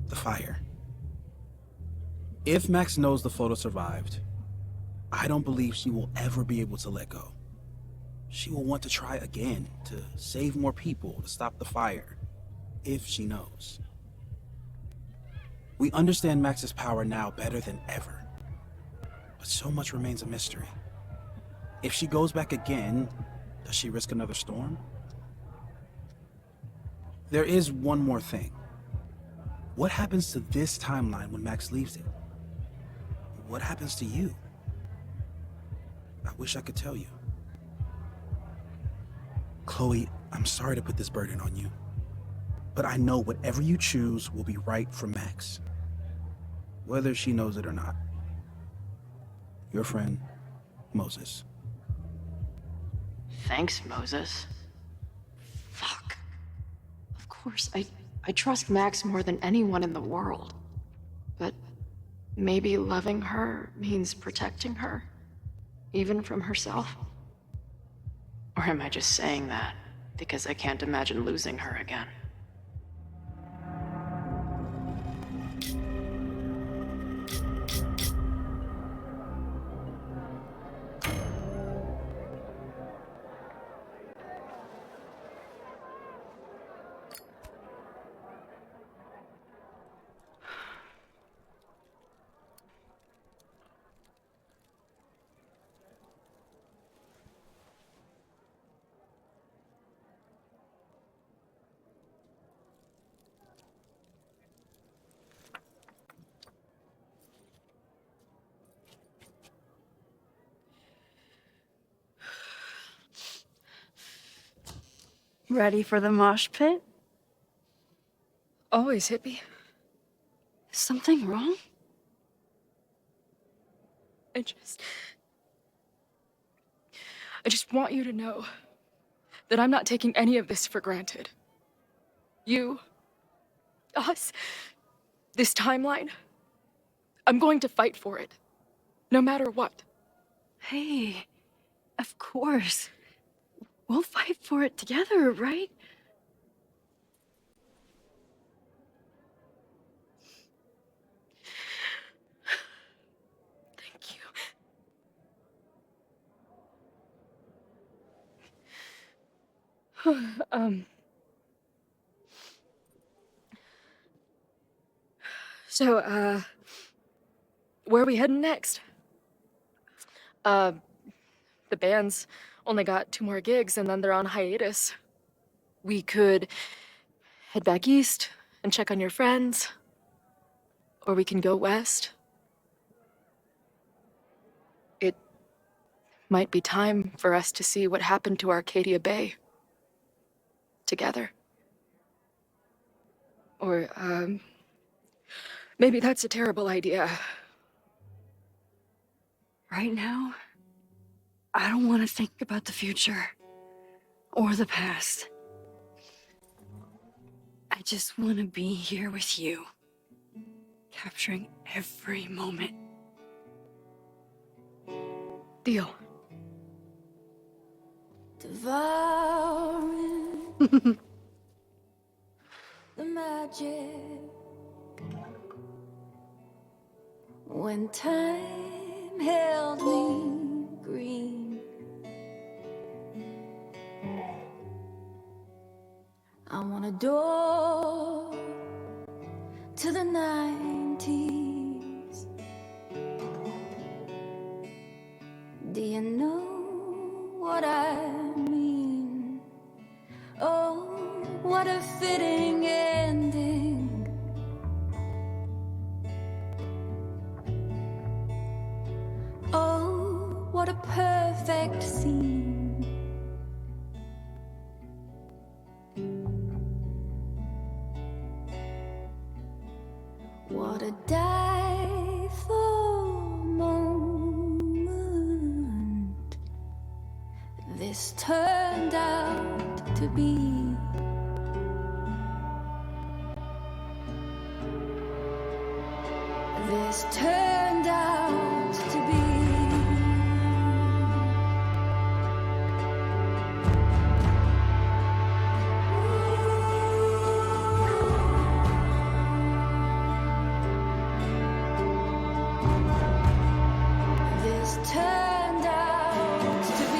the fire. If Max knows the photo survived, I don't believe she will ever be able to let go. She will want to try again, to save more people, to stop the fire, if she knows. We understand Max's power now better than ever, but so much remains a mystery. If she goes back again, does she risk another storm? There is one more thing. What happens to this timeline when Max leaves it? What happens to you? I wish I could tell you. Chloe, I'm sorry to put this burden on you, but I know whatever you choose will be right for Max, whether she knows it or not. Your friend, Moses. Thanks, Moses. Fuck. Of course, I trust Max more than anyone in the world. But maybe loving her means protecting her, even from herself. Or am I just saying that because I can't imagine losing her again? Ready for the mosh pit? Always, hippie. Is something wrong? I just want you to know that I'm not taking any of this for granted. You, us, this timeline. I'm going to fight for it, no matter what. Hey, of course. We'll fight for it together, right? Thank you. So, where are we heading next? The band's only got 2 more gigs and then they're on hiatus. We could head back east and check on your friends. Or we can go west. It might be time for us to see what happened to Arcadia Bay. Together. Or, maybe that's a terrible idea. Right now, I don't want to think about the future or the past. I just want to be here with you, capturing every moment. Deal. Devouring the magic when time held me green. I want a door to the 90s. Do you know what I mean? Oh, what a fitting ending. Oh, what a perfect scene. What a die for moment this turned out to be. This turned out to be. This turned out to be.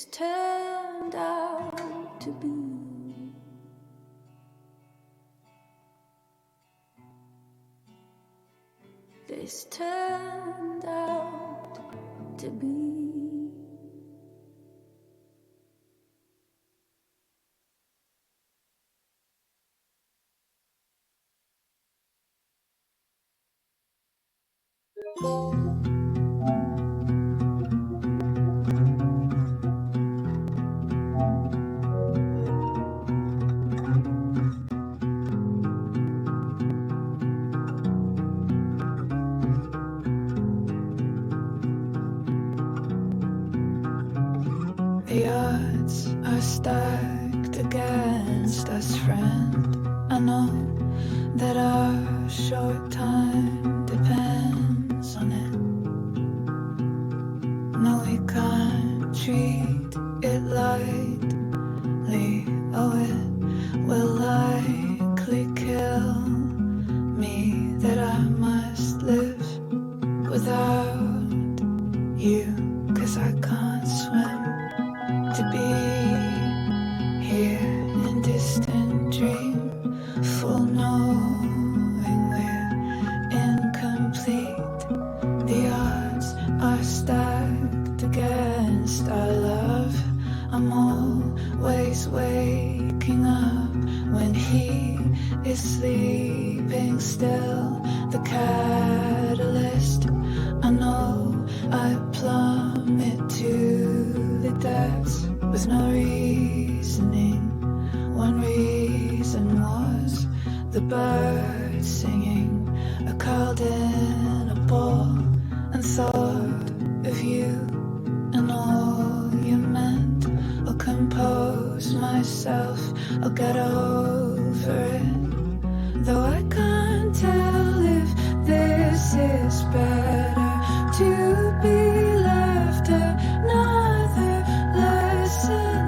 this turned out to be. This turned out to be. The odds are stacked against us, friend. I know that our short time depends on it. No, we can't treat it lightly. Oh, it will likely kill me that I must live without you, 'cause I can't swim. To be here in distant dream, full knowing we're incomplete. The odds are stacked against our love. I'm always waking up when he is sleeping still. The catalyst, I know I plummet to the depths with no reasoning. One reason was the birds singing. I curled in a ball and thought of you and all you meant. I'll compose myself, I'll get over it. Though I can't tell if this is better to be left another lesson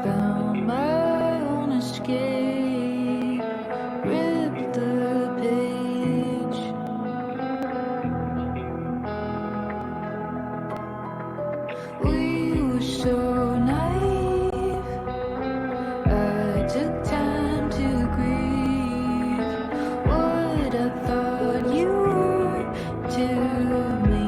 found my own escape. Rip the page. We were so naive. I took time to grieve what I thought you were to me.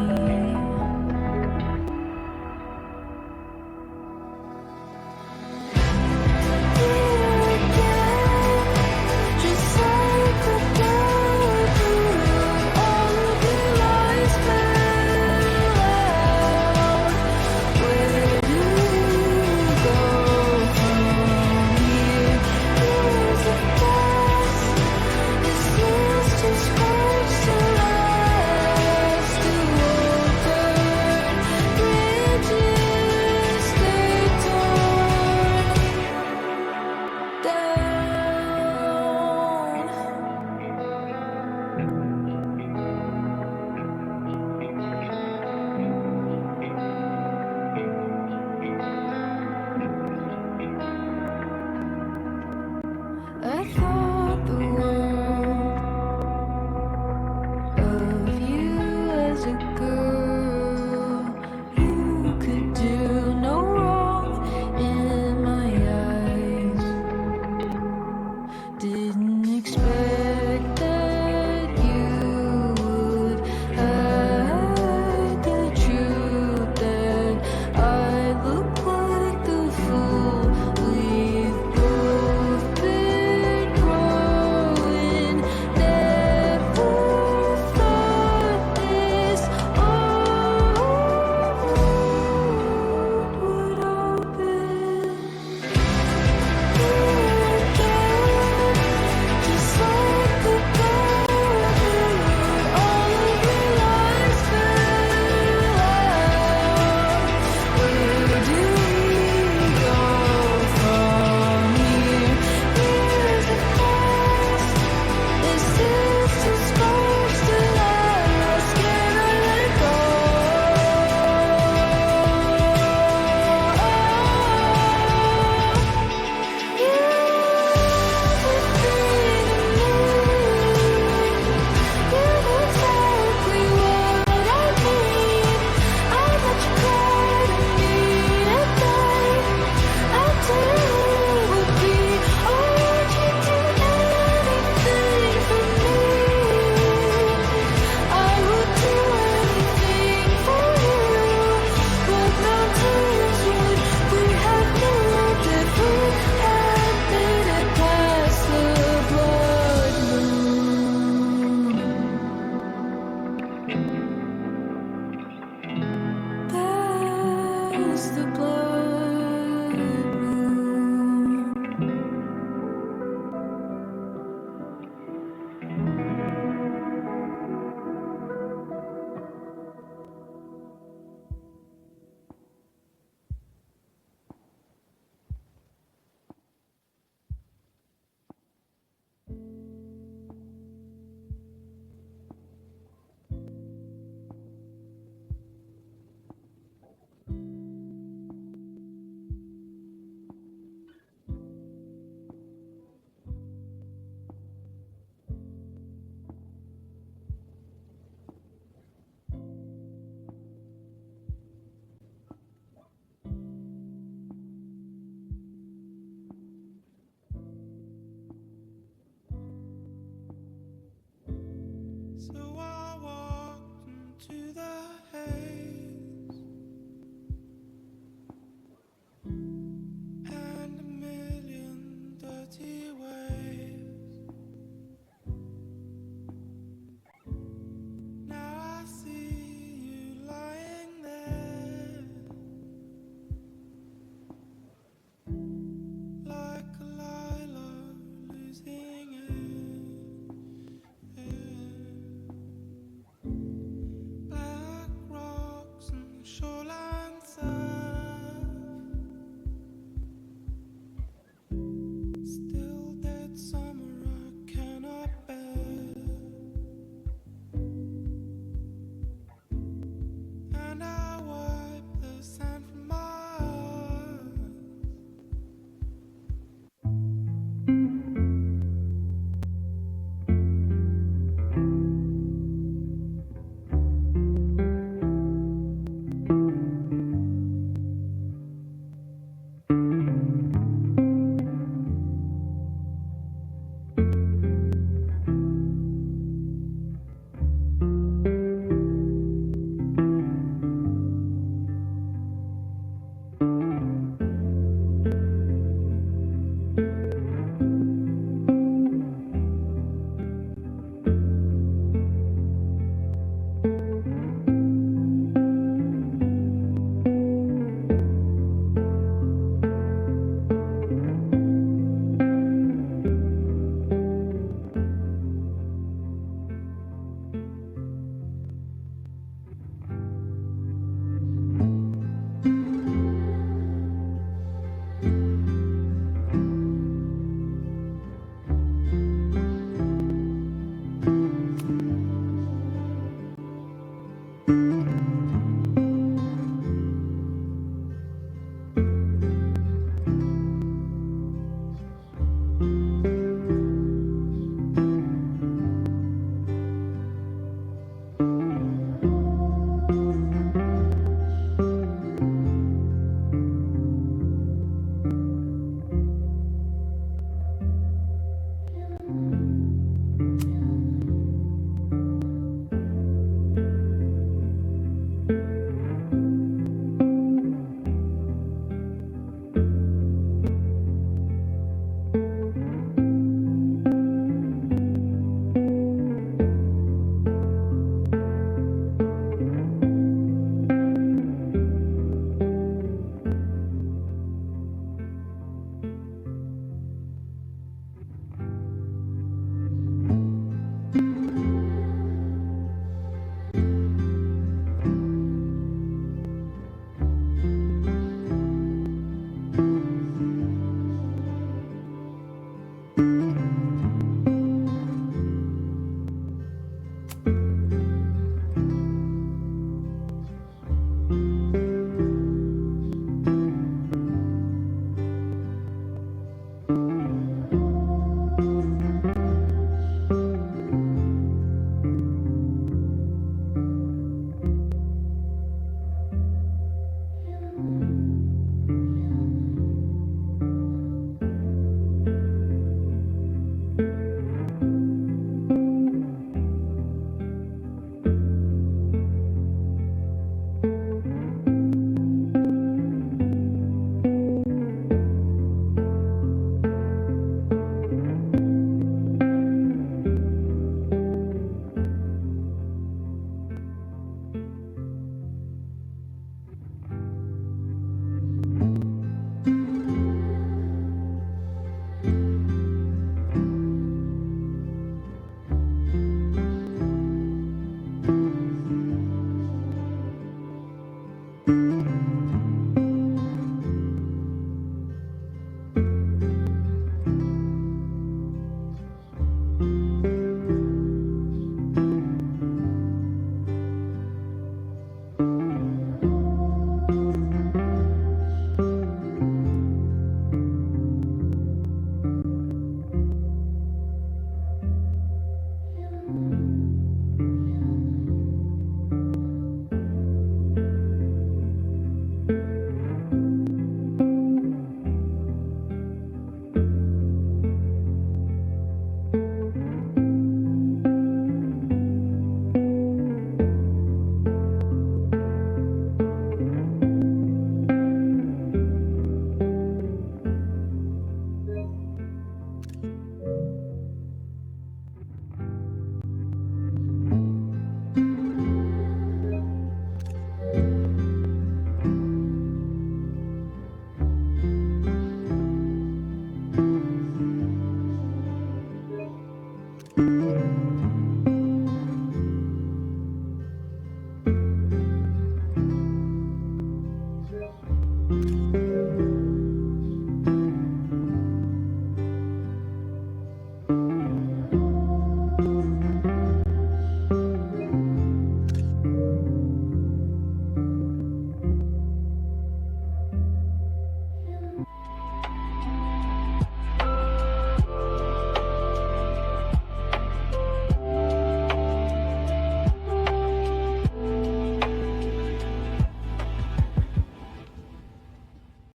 Just like the dark, all of your lies fell out. Where do you go from here? Years have passed. Is this just scars to last? To burn bridges they torn down. I thought the world of you as a girl. You could do no wrong in my eyes. Didn't expect that you would hide the truth, that I look like the fool. We've both been growing. Never thought this all would open. Just like the dark, all of your lies fell out. Where do we go from here? Years have passed. Is this just scars to last? Can I let go? Past the blood moon.